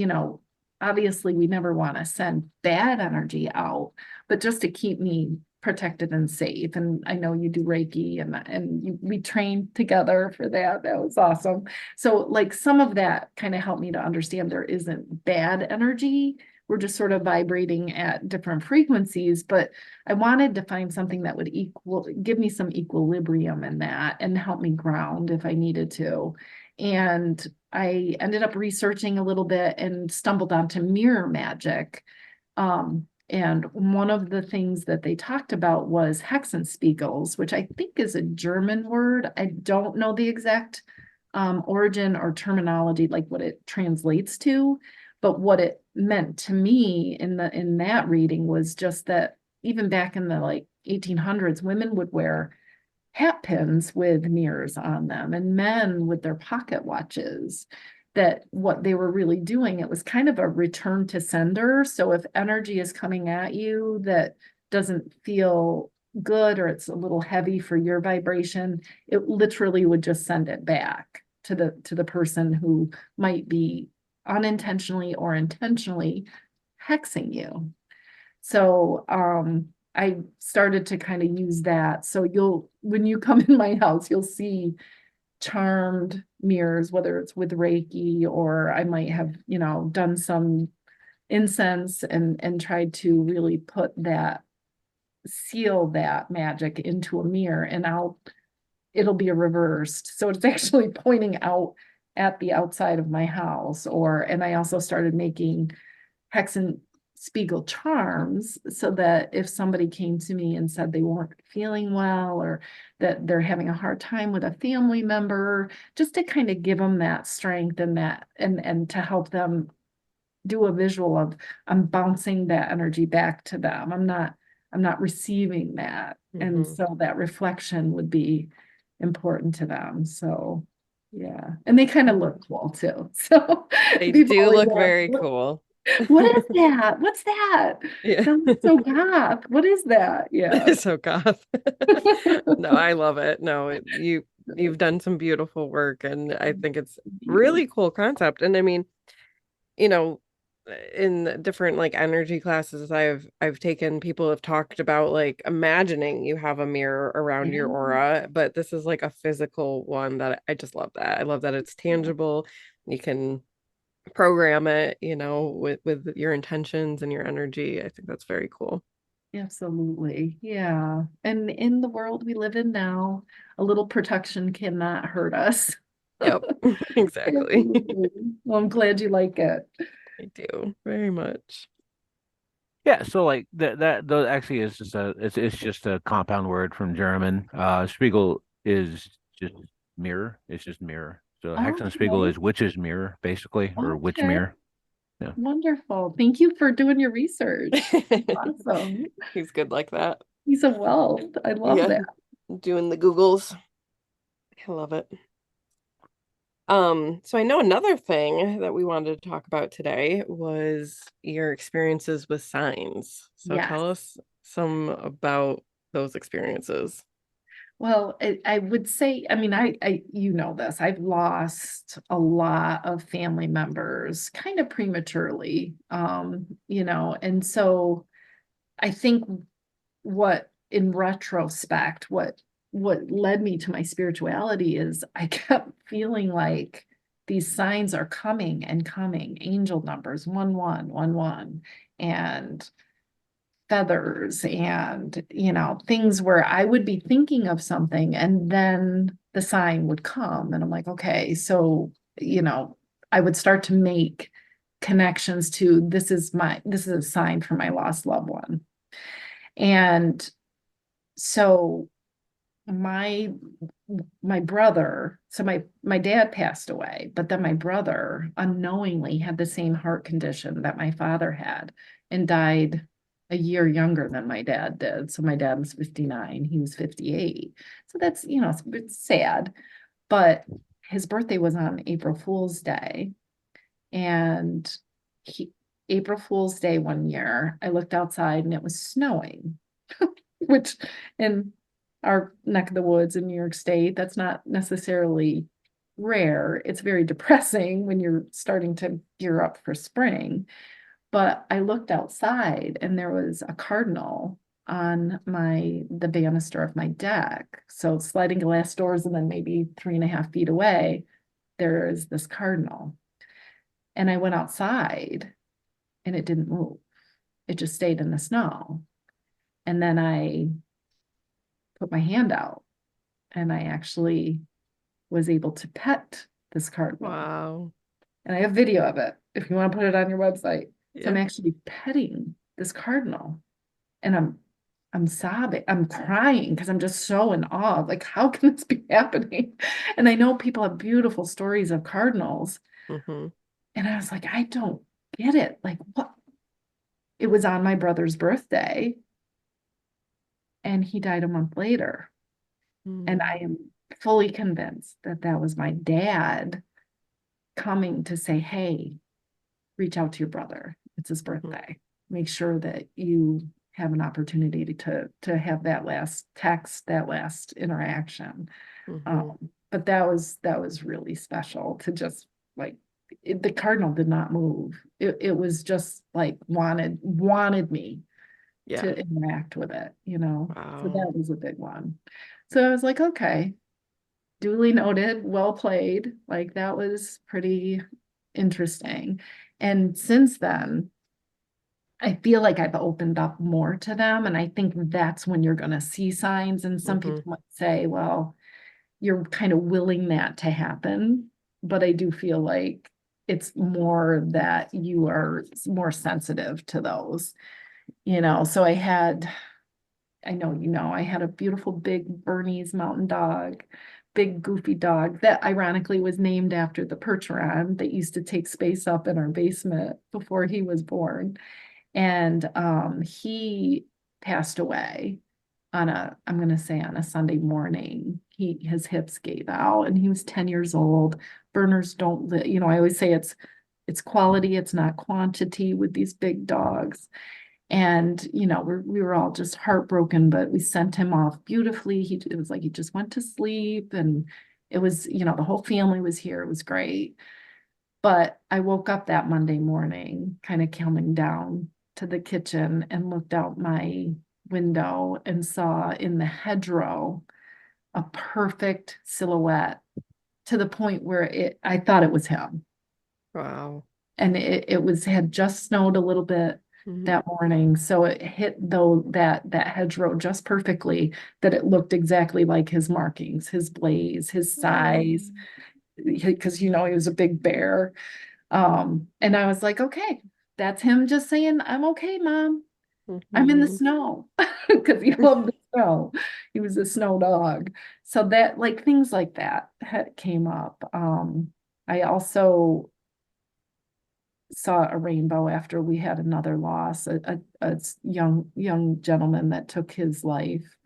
obviously we never want to send bad energy out, but just to keep me protected and safe. And I know you do Reiki and we trained together for that. That was awesome. So like some of that kind of helped me to understand there isn't bad energy, we're just sort of vibrating at different frequencies, but I wanted to find something that would give me some equilibrium in that and help me ground if I needed to. And I ended up researching a little bit and stumbled onto mirror magic. And one of the things that they talked about was Hexenspiegels, which I think is a German word. I don't know the exact origin or terminology, like what it translates to. But what it meant to me in that reading was just that even back in the like 1800s, women would wear hat pins with mirrors on them and men with their pocket watches. That what they were really doing, it was kind of a return to sender. So if energy is coming at you that doesn't feel good or it's a little heavy for your vibration, it literally would just send it back to the person who might be unintentionally or intentionally hexing you. So I started to kind of use that. So when you come in my house, you'll see charmed mirrors, whether it's with Reiki or I might have, done some incense and tried to really seal that magic into a mirror and it'll be reversed. So it's actually pointing out at the outside of my house and I also started making Hexen Spiegel charms so that if somebody came to me and said they weren't feeling well or that they're having a hard time with a family member, just to kind of give them that strength and that and to help them do a visual of I'm bouncing that energy back to them. I'm not receiving that. And Hmm. so that reflection would be important to them. So yeah. And they kind of Yeah. look cool too. So They people do always look ask, very cool. what is that? What's that? Yeah. Sounds so goth. What is that? Yeah. So goth. No, I love it. No, you've done some beautiful work, and I think it's You. really cool concept. And I mean, you know, in different like energy classes I've taken, people have talked about like imagining you have a mirror around your Yeah. aura, but this is like a physical one that I just love that. I love that it's tangible. You can program it, with your intentions and your energy. I think that's very cool. Absolutely. Yeah. And in the world we live in now, a little protection cannot hurt us. Yep. Exactly. Absolutely. Well, I'm glad you like it. I do very much. Yeah, so like that actually is just it's just a compound word from German. Spiegel is just mirror. It's just mirror. So Hexenspiegel Okay. is witch's mirror, basically, or witch Okay. mirror. Yeah. Wonderful. Thank you for doing your research. Awesome. He's good like that. He's a wealth. I love Yeah, that. doing the Googles. I love it. So I know another thing that we wanted to talk about today was your experiences with signs. So Yes. tell us some about those experiences. Well, I would say, I mean, you know this, I've lost a lot of family members kind of prematurely, and so I think in retrospect, what led me to my spirituality is I kept feeling like these signs are coming and coming, angel numbers, 1111, and feathers and things where I would be thinking of something and then the sign would come and I'm like, okay, so I would start to make connections to this is a sign for my lost loved one. And so my my brother, so my dad passed away, but then my brother unknowingly had the same heart condition that my father had and died a year younger than my dad did. So my dad was 59, he was 58. So that's, it's sad, but his birthday was on April Fool's Day. And he April Fool's Day one year, I looked outside and it was snowing, which in our neck of the woods in New York State, that's not necessarily rare. It's very depressing when you're starting to gear up for spring. But I looked outside and there was a cardinal on the banister of my deck. So sliding glass doors, and then maybe 3.5 feet away, there is this cardinal. And I went outside and it didn't move. It just stayed in the snow. And then I put my hand out and I actually was able to pet this cardinal. Wow. And I have video of it if you want to put it on your website. So I'm Yeah. actually petting this cardinal and I'm sobbing, I'm crying because I'm just so in awe. Like, how can this be happening? And I know people have beautiful stories of cardinals. Hmm. And I was like, I don't get it. Like, what? It was on my brother's birthday and he died a month later. And I am fully convinced that that was my dad coming to say, hey, reach out to your brother. It's his birthday. Make sure that you have an opportunity to have that last text, that last interaction. Hmm. But that was really special to just like the cardinal did not move. It was just like wanted me Yeah. to interact with it, you know. So Wow. that was a big one. So I was like, okay, duly noted, well played. Like that was pretty interesting. And since then, I feel like I've opened up more to them. And I think that's when you're going to see signs. And some Hmm. people might say, well, you're kind of willing that to happen. But I do feel like it's more that you are more sensitive to those, So I know, I had a beautiful big Bernese mountain dog, big goofy dog that ironically was named after the Percheron that used to take space up in our basement before he was born. And he passed away I'm gonna say on a Sunday morning. His hips gave out and he was 10 years old. Berners don't live, I always say it's quality, it's not quantity with these big dogs. And we were all just heartbroken, but we sent him off beautifully. It was like he just went to sleep, and it was, the whole family was here. It was great. But I woke up that Monday morning, kind of coming down to the kitchen and looked out my window and saw in the hedgerow a perfect silhouette to the point where I thought it was him. Wow. And it had just snowed a little bit Hmm. that morning, so it hit though that hedgerow just perfectly that it looked exactly like his markings, his blaze, his size, because he was a big bear. And I was like, okay, that's him just saying, I'm okay, Mom. I'm in the Mhm. snow because he loved the snow. He was a snow dog. So that like things like that came up. I also saw a rainbow after we had another loss, a young gentleman that took his life.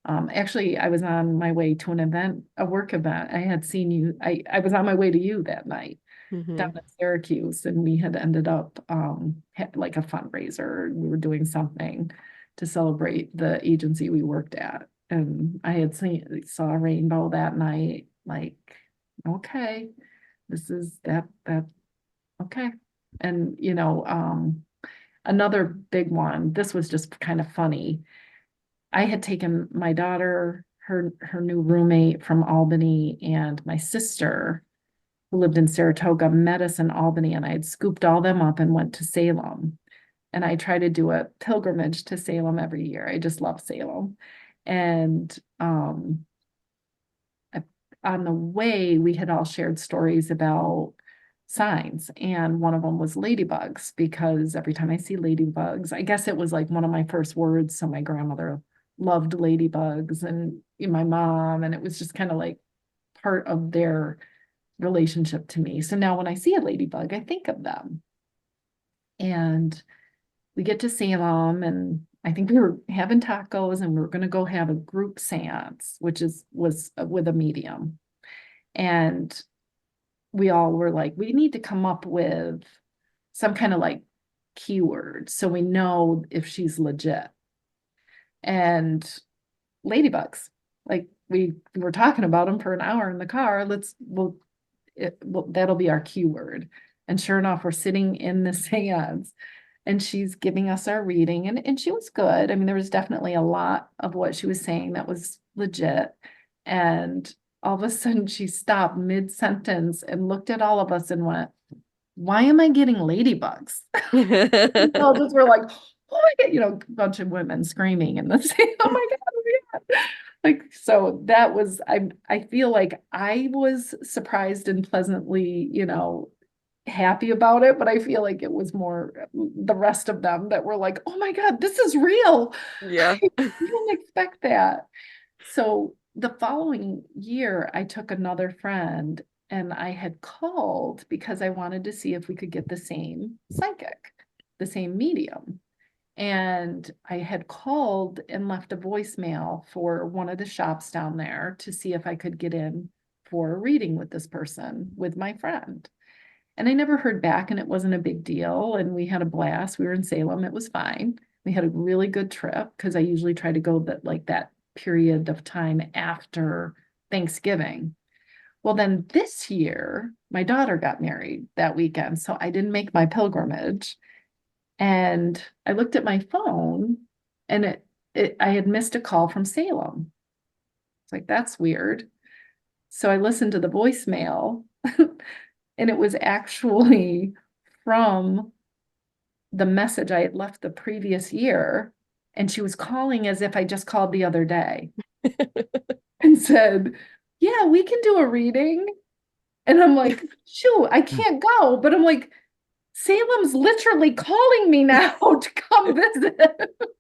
Actually, I was on my way to an event, a work event. I had seen you. I was on my way to you that night down Mhm. in Syracuse, and we had ended up like a fundraiser. We were doing something to celebrate the agency we worked at, and I had saw a rainbow that night. Like, okay, this is that okay, and another big one. This was just kind of funny. I had taken my daughter, her new roommate from Albany, and my sister who lived in Saratoga met us in Albany, and I had scooped all them up and went to Salem. And I try to do a pilgrimage to Salem every year. I just love Salem. And on the way, we had all shared stories about signs, and one of them was ladybugs, because every time I see ladybugs, I guess it was like one of my first words. So my grandmother loved ladybugs, and my mom, and it was just kind of like part of their relationship to me. So now when I see a ladybug, I think of them. And we get to Salem, and I think we were having tacos, and we were going to go have a group seance, which was with a medium. And we all were like, we need to come up with some kind of like keyword so we know if she's legit. And ladybugs, like we were talking about them for an hour in the car. Well, that'll be our keyword. And sure enough, we're sitting in the seance, and she's giving us our reading, and she was good. I mean, there was definitely a lot of what she was saying that was legit. And all of a sudden she stopped mid-sentence and looked at all of us and went, "Why am I getting ladybugs?" We all just were like, "Oh my God," a bunch of women screaming and the same, "Oh my God, oh my God." Like, so that was, I feel like I was surprised and pleasantly, happy about it, but I feel like it was more the rest of them that were like, "Oh my God, this is real." Yeah. I didn't expect that. So the following year, I took another friend, and I had called because I wanted to see if we could get the same psychic, the same medium. And I had called and left a voicemail for one of the shops down there to see if I could get in for a reading with this person, with my friend. And I never heard back, and it wasn't a big deal. And we had a blast. We were in Salem. It was fine. We had a really good trip, because I usually try to go that period of time after Thanksgiving. Well, then this year, my daughter got married that weekend, so I didn't make my pilgrimage. And I looked at my phone, and I had missed a call from Salem. It's like, that's weird. So I listened to the voicemail, and it was actually from the message I had left the previous year. And she was calling as if I just called the other day and said, "Yeah, we can do a reading." And I'm like, "Shoot, I can't go." But I'm like, Salem's literally calling me now to come visit.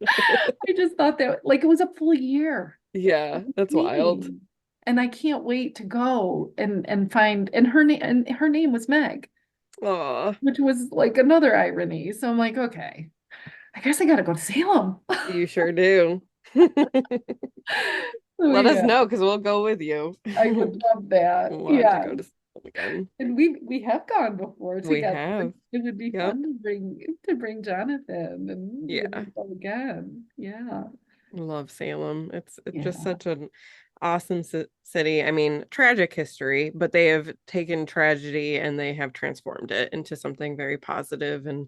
I just thought that like it was a full year Yeah, that's wild. meeting. And I can't wait to go and find, and her name was Meg, Aw, which was like another irony. So I'm like, okay, I guess I gotta go to Salem. you sure do. Oh Let us yeah, know because we'll go with you. I would love that. Want to Yeah. go to school again. And we have gone before We together. have. It would be Yep. fun to bring Jonathan, and we Yeah. would go again. Yeah. Love Salem. It's just Yeah. such an awesome city. I mean, tragic history, but they have taken tragedy and they have transformed it into something very positive and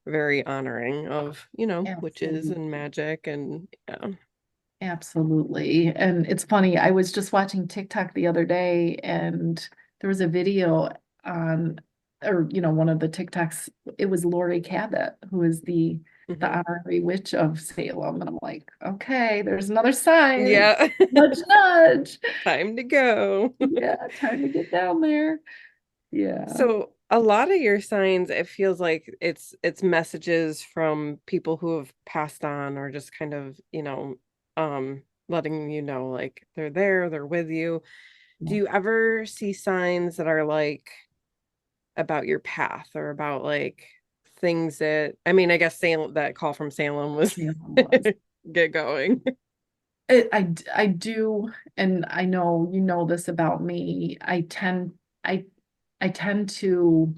very honoring of, witches and Absolutely. magic and yeah. Absolutely. And it's funny, I was just watching TikTok the other day, and there was a video on, or one of the TikToks, it was Lori Cabot, who is the Mhm. honorary witch of Salem. And I'm like, okay, there's another sign. Yeah. Nudge, nudge. Time to go. Yeah, time to get down there. Yeah. So a lot of your signs, it feels like it's messages from people who have passed on, or just kind of, letting you know like they're there, they're with you. Do Yeah. you ever see signs that are like about your path, or about like things that, I mean, I guess Salem, that call from Salem was Yeah, it was. get going. I do, and I know you know this about me. I I tend to,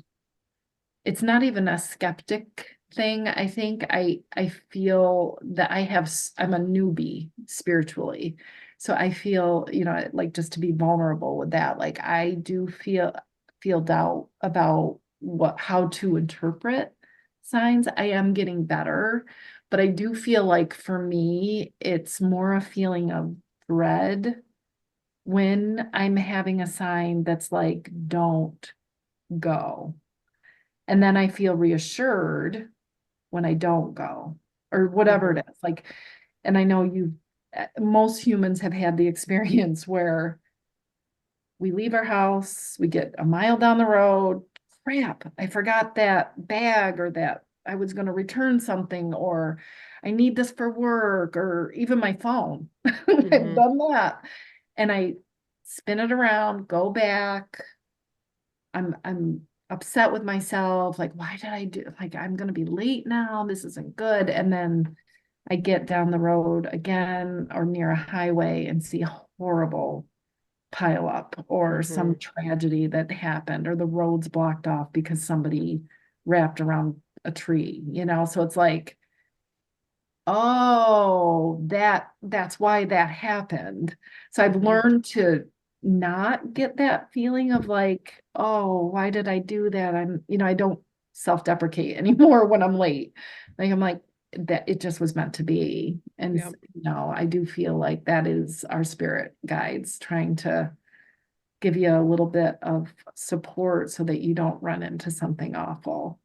it's not even a skeptic thing. I think I feel that I'm a newbie spiritually. So I feel, like just to be vulnerable with that, like I do feel doubt about how to interpret signs. I am getting better, but I do feel like for me, it's more a feeling of dread when I'm having a sign that's like, don't go. And then I feel reassured when I don't go, or whatever Hmm. it is. Like, and I know most humans have had the experience where we leave our house, we get a mile down the road, crap, I forgot that bag, or that I was going to return something, or I need this for work, or even my phone. I've Hmm. done that. And I spin it around, go back. I'm upset with myself. Like, why did I do, like, I'm gonna be late now. This isn't good. And then I get down the road again or near a highway and see a horrible pile up, or Hmm. some tragedy that happened, or the road's blocked off because somebody wrapped around a tree. So it's like, oh, that's why that happened. So I've Hmm. learned to not get that feeling of like, oh, why did I do that? I don't self-deprecate anymore when I'm late. Like I'm like, that it just was meant to be. And Yep. I do feel like that is our spirit guides trying to give you a little bit of support so that you don't run into something awful.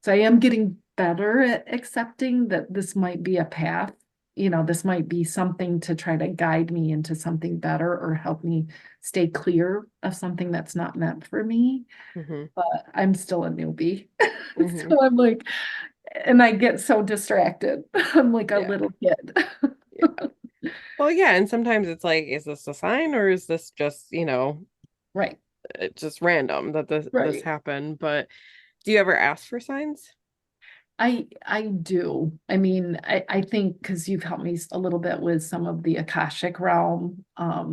So I am getting better at accepting that this might be a path. This might be something to try to guide me into something better, or help me stay clear of something that's not meant for me. Hmm. But I'm still a newbie. Hmm. So I'm like, and I get so distracted. I'm like a Yeah. little kid. Yeah. Well, yeah, and sometimes it's like, is this a sign, or is this just, Right, it's just random that this right. happened? But do you ever ask for signs? I do. I mean, I think because you've helped me a little bit with some of the Akashic realm.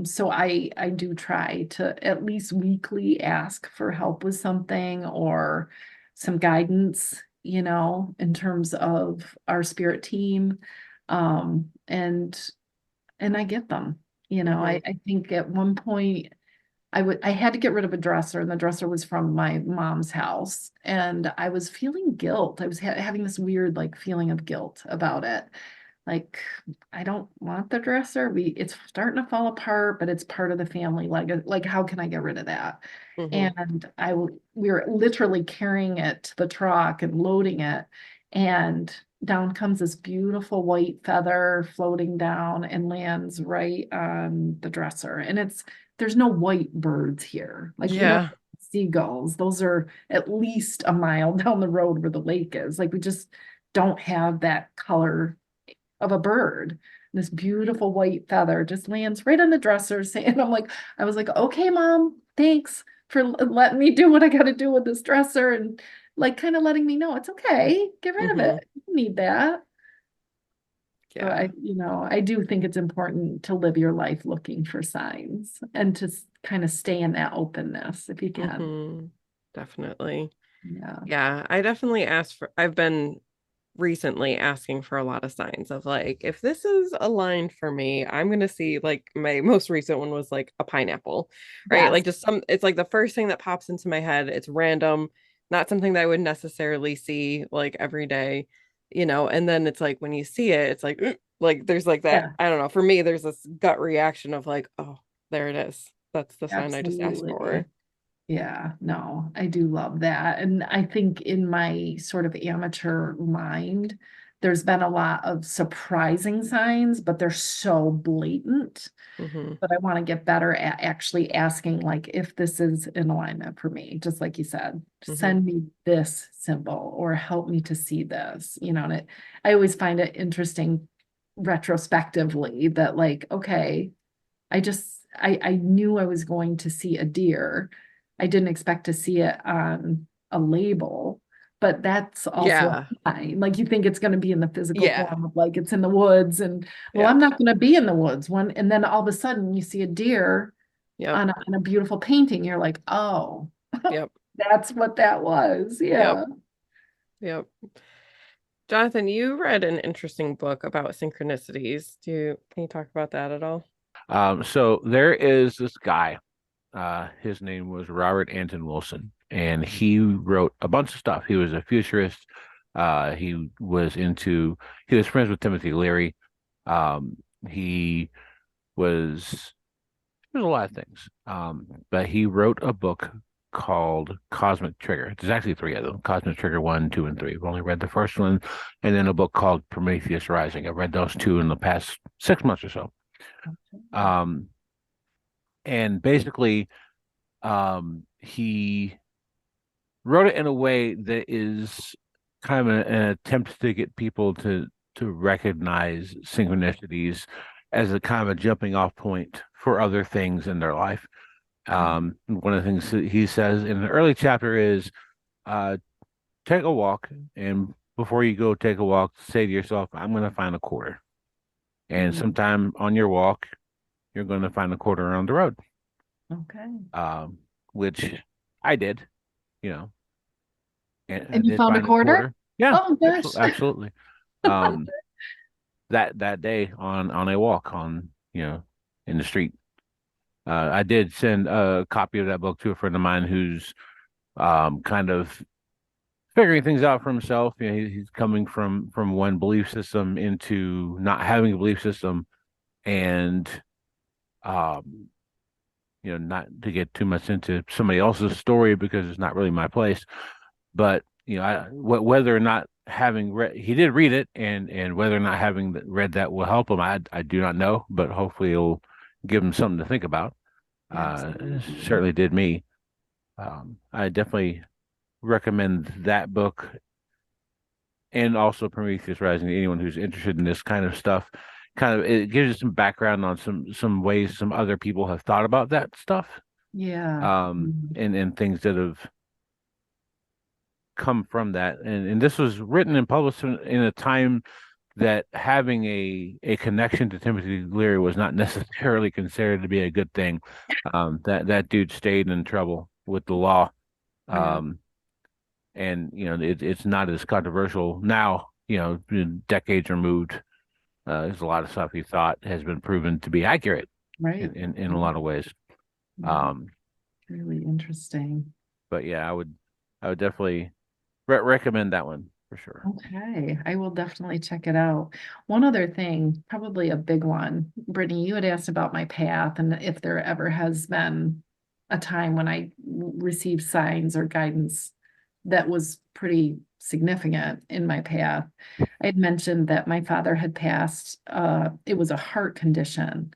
So I do try to at least weekly ask for help with something, or some guidance, in terms of our spirit team. And I get them. Hmm. I think at one point I had to get rid of a dresser, and the dresser was from my mom's house, and I was feeling guilt. I was having this weird like feeling of guilt about it. Like, I don't want the dresser. It's starting to fall apart, but it's part of the family. Like how can I get rid of that? Hmm. And we were literally carrying it to the truck and loading it, and down comes this beautiful white feather floating down and lands right on the dresser. And there's no white birds here. Like, we don't Yeah. have seagulls. Those are at least a mile down the road where the lake is. Like, we just don't have that color of a bird. This beautiful white feather just lands right on the dresser. And I was like, okay, mom, thanks for letting me do what I got to do with this dresser, and like kind of letting me know it's okay. Get rid of it. Hmm. You don't need that. So Yeah. I do think it's important to live your life looking for signs, and to kind of stay in that openness if you can. Hmm. Definitely. Yeah. Yeah, I definitely I've been recently asking for a lot of signs of like, if this is aligned for me, I'm gonna see, like my most recent one was like a pineapple, right? Yes. Like just it's like the first thing that pops into my head. It's random, not something that I would necessarily see like every day, and then it's like when you see it, it's like, like there's like that, Yeah, I don't know, for me, there's this gut reaction of like, oh, there it is. That's the sign I just asked for. absolutely. Yeah, no, I do love that. And I think in my sort of amateur mind, there's been a lot of surprising signs, but they're so blatant. Mm-hmm. But I want to get better at actually asking, like, if this is in alignment for me, just like you said, Mm-hmm. send me this symbol or help me to see this, and I always find it interesting retrospectively that, like, okay, I knew I was going to see a deer. I didn't expect to see it on a label, but that's also Yeah. a sign. Like, you think it's going to be in the physical Yeah. form of, like, it's in the woods, and well, Yep. I'm not going to be in the woods and then all of a sudden you see a deer Yep. on a beautiful painting. You're like, oh, Yep. that's what that was. Yep. Yeah. Yep. Jonathan, you read an interesting book about synchronicities. Can you talk about that at all? So there is this guy. His name was Robert Anton Wilson, and he wrote a bunch of stuff. He was a futurist. He was friends with Timothy Leary. Um, he there's a lot of things. But he wrote a book called Cosmic Trigger. There's actually three of them: Cosmic Trigger 1, 2, and 3. I've only read the first one, and then a book called Prometheus Rising. I've read those two in the past 6 months or so. Um, and basically, he wrote it in a way that is kind of an attempt to get people to recognize synchronicities as a kind of a jumping off point for other things in their life. One of the things that he says in an early chapter is uh, take a walk, and before you go take a walk, say to yourself, I'm going to find a quarter. And Mm, sometime on your walk, you're going to find a quarter on the road, okay. um, which I did, you know, and I And you did found a find a quarter? quarter. Yeah, Oh gosh. absolutely. Um, that day on a walk in the street. I did send a copy of that book to a friend of mine who's kind of figuring things out for himself. He's coming from one belief system into not having a belief system, and um, not to get too much into somebody else's story because it's not really my place. But whether or not having read, he did read it, and whether or not having read that will help him, I do not know. But hopefully, it'll give him something to think about. It Absolutely. certainly did me. I definitely recommend that book and also Prometheus Rising to anyone who's interested in this kind of stuff. Kind of, it gives you some background on some ways some other people have thought about that stuff, Yeah. and things that have come from that. And this was written and published in a time that having a connection to Timothy Leary was not necessarily considered to be a good thing. That dude stayed in trouble with the law. Yeah. Um, and it's not as controversial now, decades removed. There's a lot of stuff he thought has been proven to be accurate Right. in a lot of ways. Yeah. Um, Really interesting. but yeah, I would definitely recommend that one for sure. Okay, I will definitely check it out. One other thing, probably a big one. Brittany, you had asked about my path and if there ever has been a time when I received signs or guidance that was pretty significant in my path. I had mentioned that my father had passed, it was a heart condition,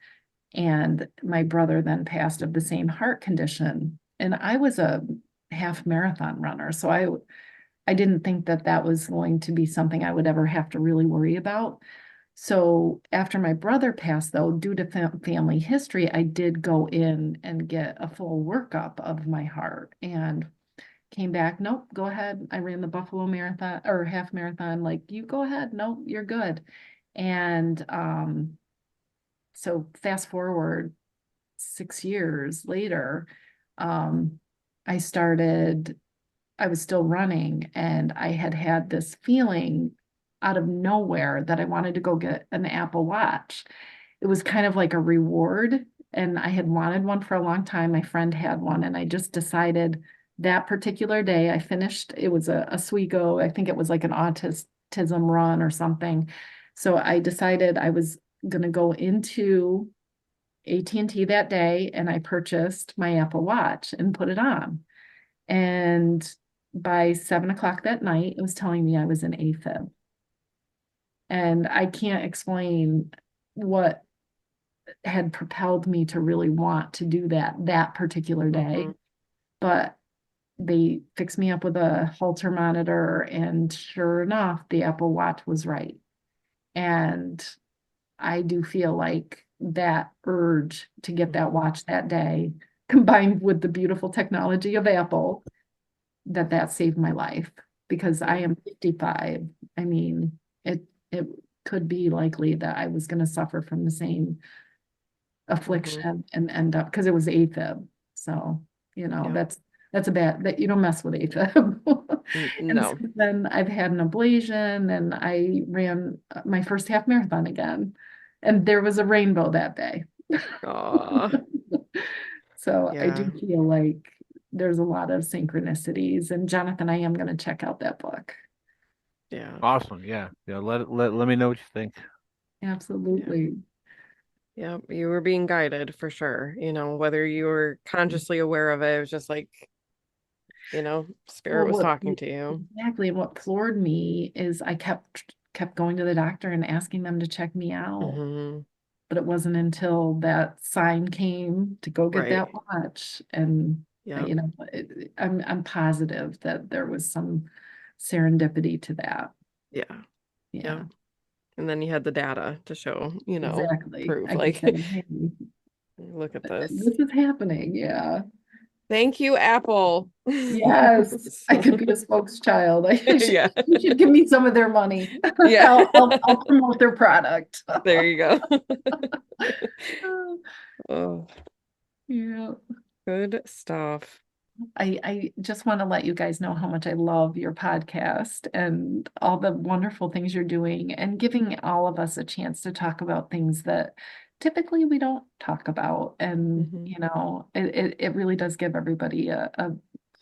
and my brother then passed of the same heart condition. And I was a half marathon runner, so I didn't think that that was going to be something I would ever have to really worry about. So after my brother passed, though, due to family history, I did go in and get a full workup of my heart and came back. Nope, go ahead. I ran the Buffalo Marathon or half marathon. Like, you go ahead. Nope, you're good. And so fast forward 6 years later, um, I started I was still running, and I had had this feeling out of nowhere that I wanted to go get an Apple Watch. It was kind of like a reward, and I had wanted one for a long time. My friend had one, and I just decided that particular day I finished. It was a Swigo. I think it was like an autism run or something. So I decided I was going to go into AT&T that day, and I purchased my Apple Watch and put it on. And by 7 o'clock that night, it was telling me I was in AFib. And I can't explain what had propelled me to really want to do that particular day. Mm-hmm. But they fixed me up with a Holter monitor, and sure enough, the Apple Watch was right. And I do feel like that urge to get that Mm-hmm. watch that day, combined with the beautiful technology of Apple, that saved my life because I Yeah. am 55. I mean, it could be likely that I was going to suffer from the same Mm-hmm. affliction and end up because it was AFib. So, Yep. that's a bad that you don't mess with AFib. And No. since then I've had an ablation and I ran my first half marathon again. And there was a rainbow that day. Aw. So I do Yeah. feel like there's a lot of synchronicities. And Jonathan, I am going to check out that book. Yeah. Awesome. Yeah. Yeah. Let me know what you think. Yeah. Absolutely. Yeah. You were being guided for sure. Whether you were consciously aware of it, it was just like, spirit Well, was what talking to you. exactly what floored me is I kept going to the doctor and asking them to check me out. Mm-hmm. But it wasn't until that sign came to go get Right. that watch, and Yep. I'm positive that there was some serendipity to that. Yeah. Yeah, Yep. And then you had the data to show, exactly. proof I could like, say, hey, look at this. this is happening. Yeah. Thank you, Apple. Yes, I could be a spokeschild. Yeah. You should give me some of their money. Yeah. I'll promote their product. There you go. Oh, Yeah. good stuff. I just want to let you guys know how much I love your podcast and all the wonderful things you're doing and giving all of us a chance to talk about things that typically we don't talk about. And, Hmm. it really does give everybody a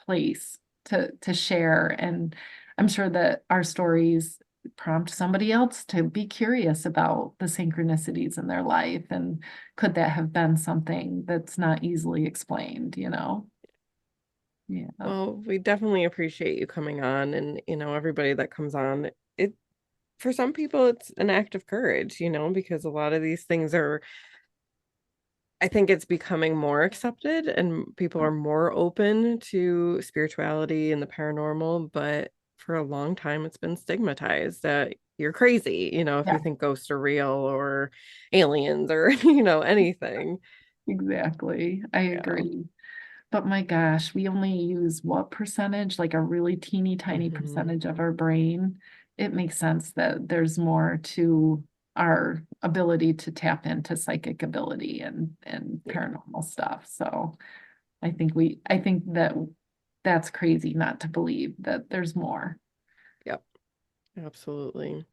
place to share. And I'm sure that our stories prompt somebody else to be curious about the synchronicities in their life. And could that have been something that's not easily explained? Yeah. Well, we definitely appreciate you coming on and, everybody that comes on. It For some people it's an act of courage, because a lot of these things are I think it's becoming more accepted and people are more open to spirituality and the paranormal, but for a long time it's been stigmatized that you're crazy, if you Yeah, think ghosts are real or aliens or, anything. exactly. I Yeah. agree. But my gosh, we only use what percentage? Like a really teeny tiny Hmm. percentage of our brain. It makes sense that there's more to our ability to tap into psychic ability and Yeah. paranormal stuff. So I think that that's crazy not to believe that there's more. Yep. Absolutely.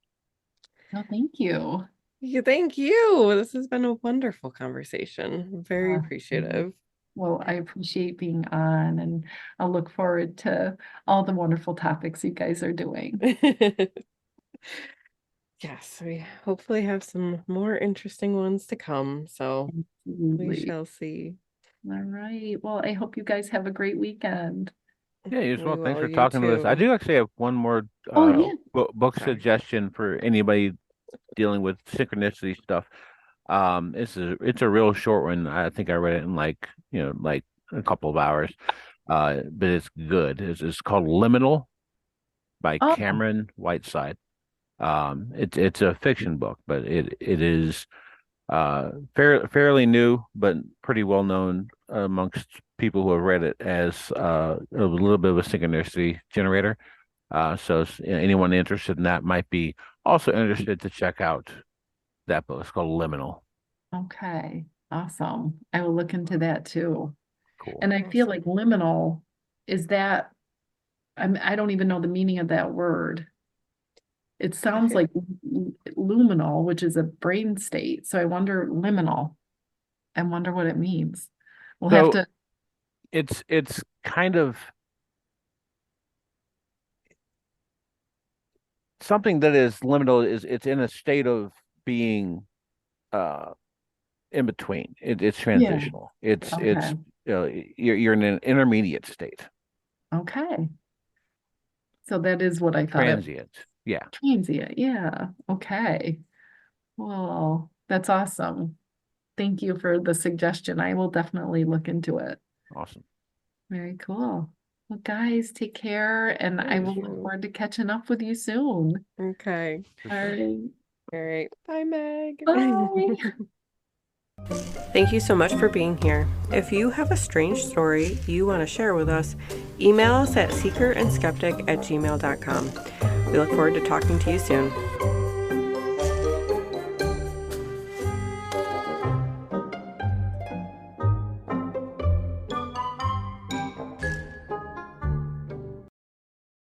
No, thank you. Yeah, thank you. This has been a wonderful conversation. Very Uh, appreciative. Well, I appreciate being on, and I'll look forward to all the wonderful topics you guys are doing. Yes, we hopefully have some more interesting ones to come. So we Absolutely. shall see. All right. Well, I hope you guys have a great weekend. Yeah, you as We well. Thanks will, for you talking to us. I too. do actually have one more Oh, yeah. book Okay. suggestion for anybody dealing with synchronicity stuff. It's a real short one. I think I read it in like a couple of hours. But it's good. It's called Liminal by Oh, Cameron Whiteside. It's a fiction book, but it is fairly new, but pretty well known amongst people who have read it as a little bit of a synchronicity generator. So anyone interested in that might be also interested to check out that book. It's called Liminal. okay. Awesome. I will look into that too. Cool. And I feel like Awesome. liminal is that, I don't even know the meaning of that word. It I sounds feel like luminal, which is a brain state. So I wonder liminal. I wonder what it means. We'll have So to, it's kind of something that is liminal. Is it's in a state of being uh in between. It's yeah. transitional. It's Okay. you're in an intermediate state, Okay. So that is what I thought it. transient. Yeah. Transient. Yeah. Okay. Well, that's awesome. Thank you for the suggestion. I will definitely look into it. Awesome. Very cool. Well, guys, take care, and I You will look too. forward to catching up with you soon. Okay. For All sure. right. All right. Bye, Meg. Bye. Thank you so much for being here. If you have a strange story you want to share with us, email us at seekerandskeptic@gmail.com. We look forward to talking to you soon.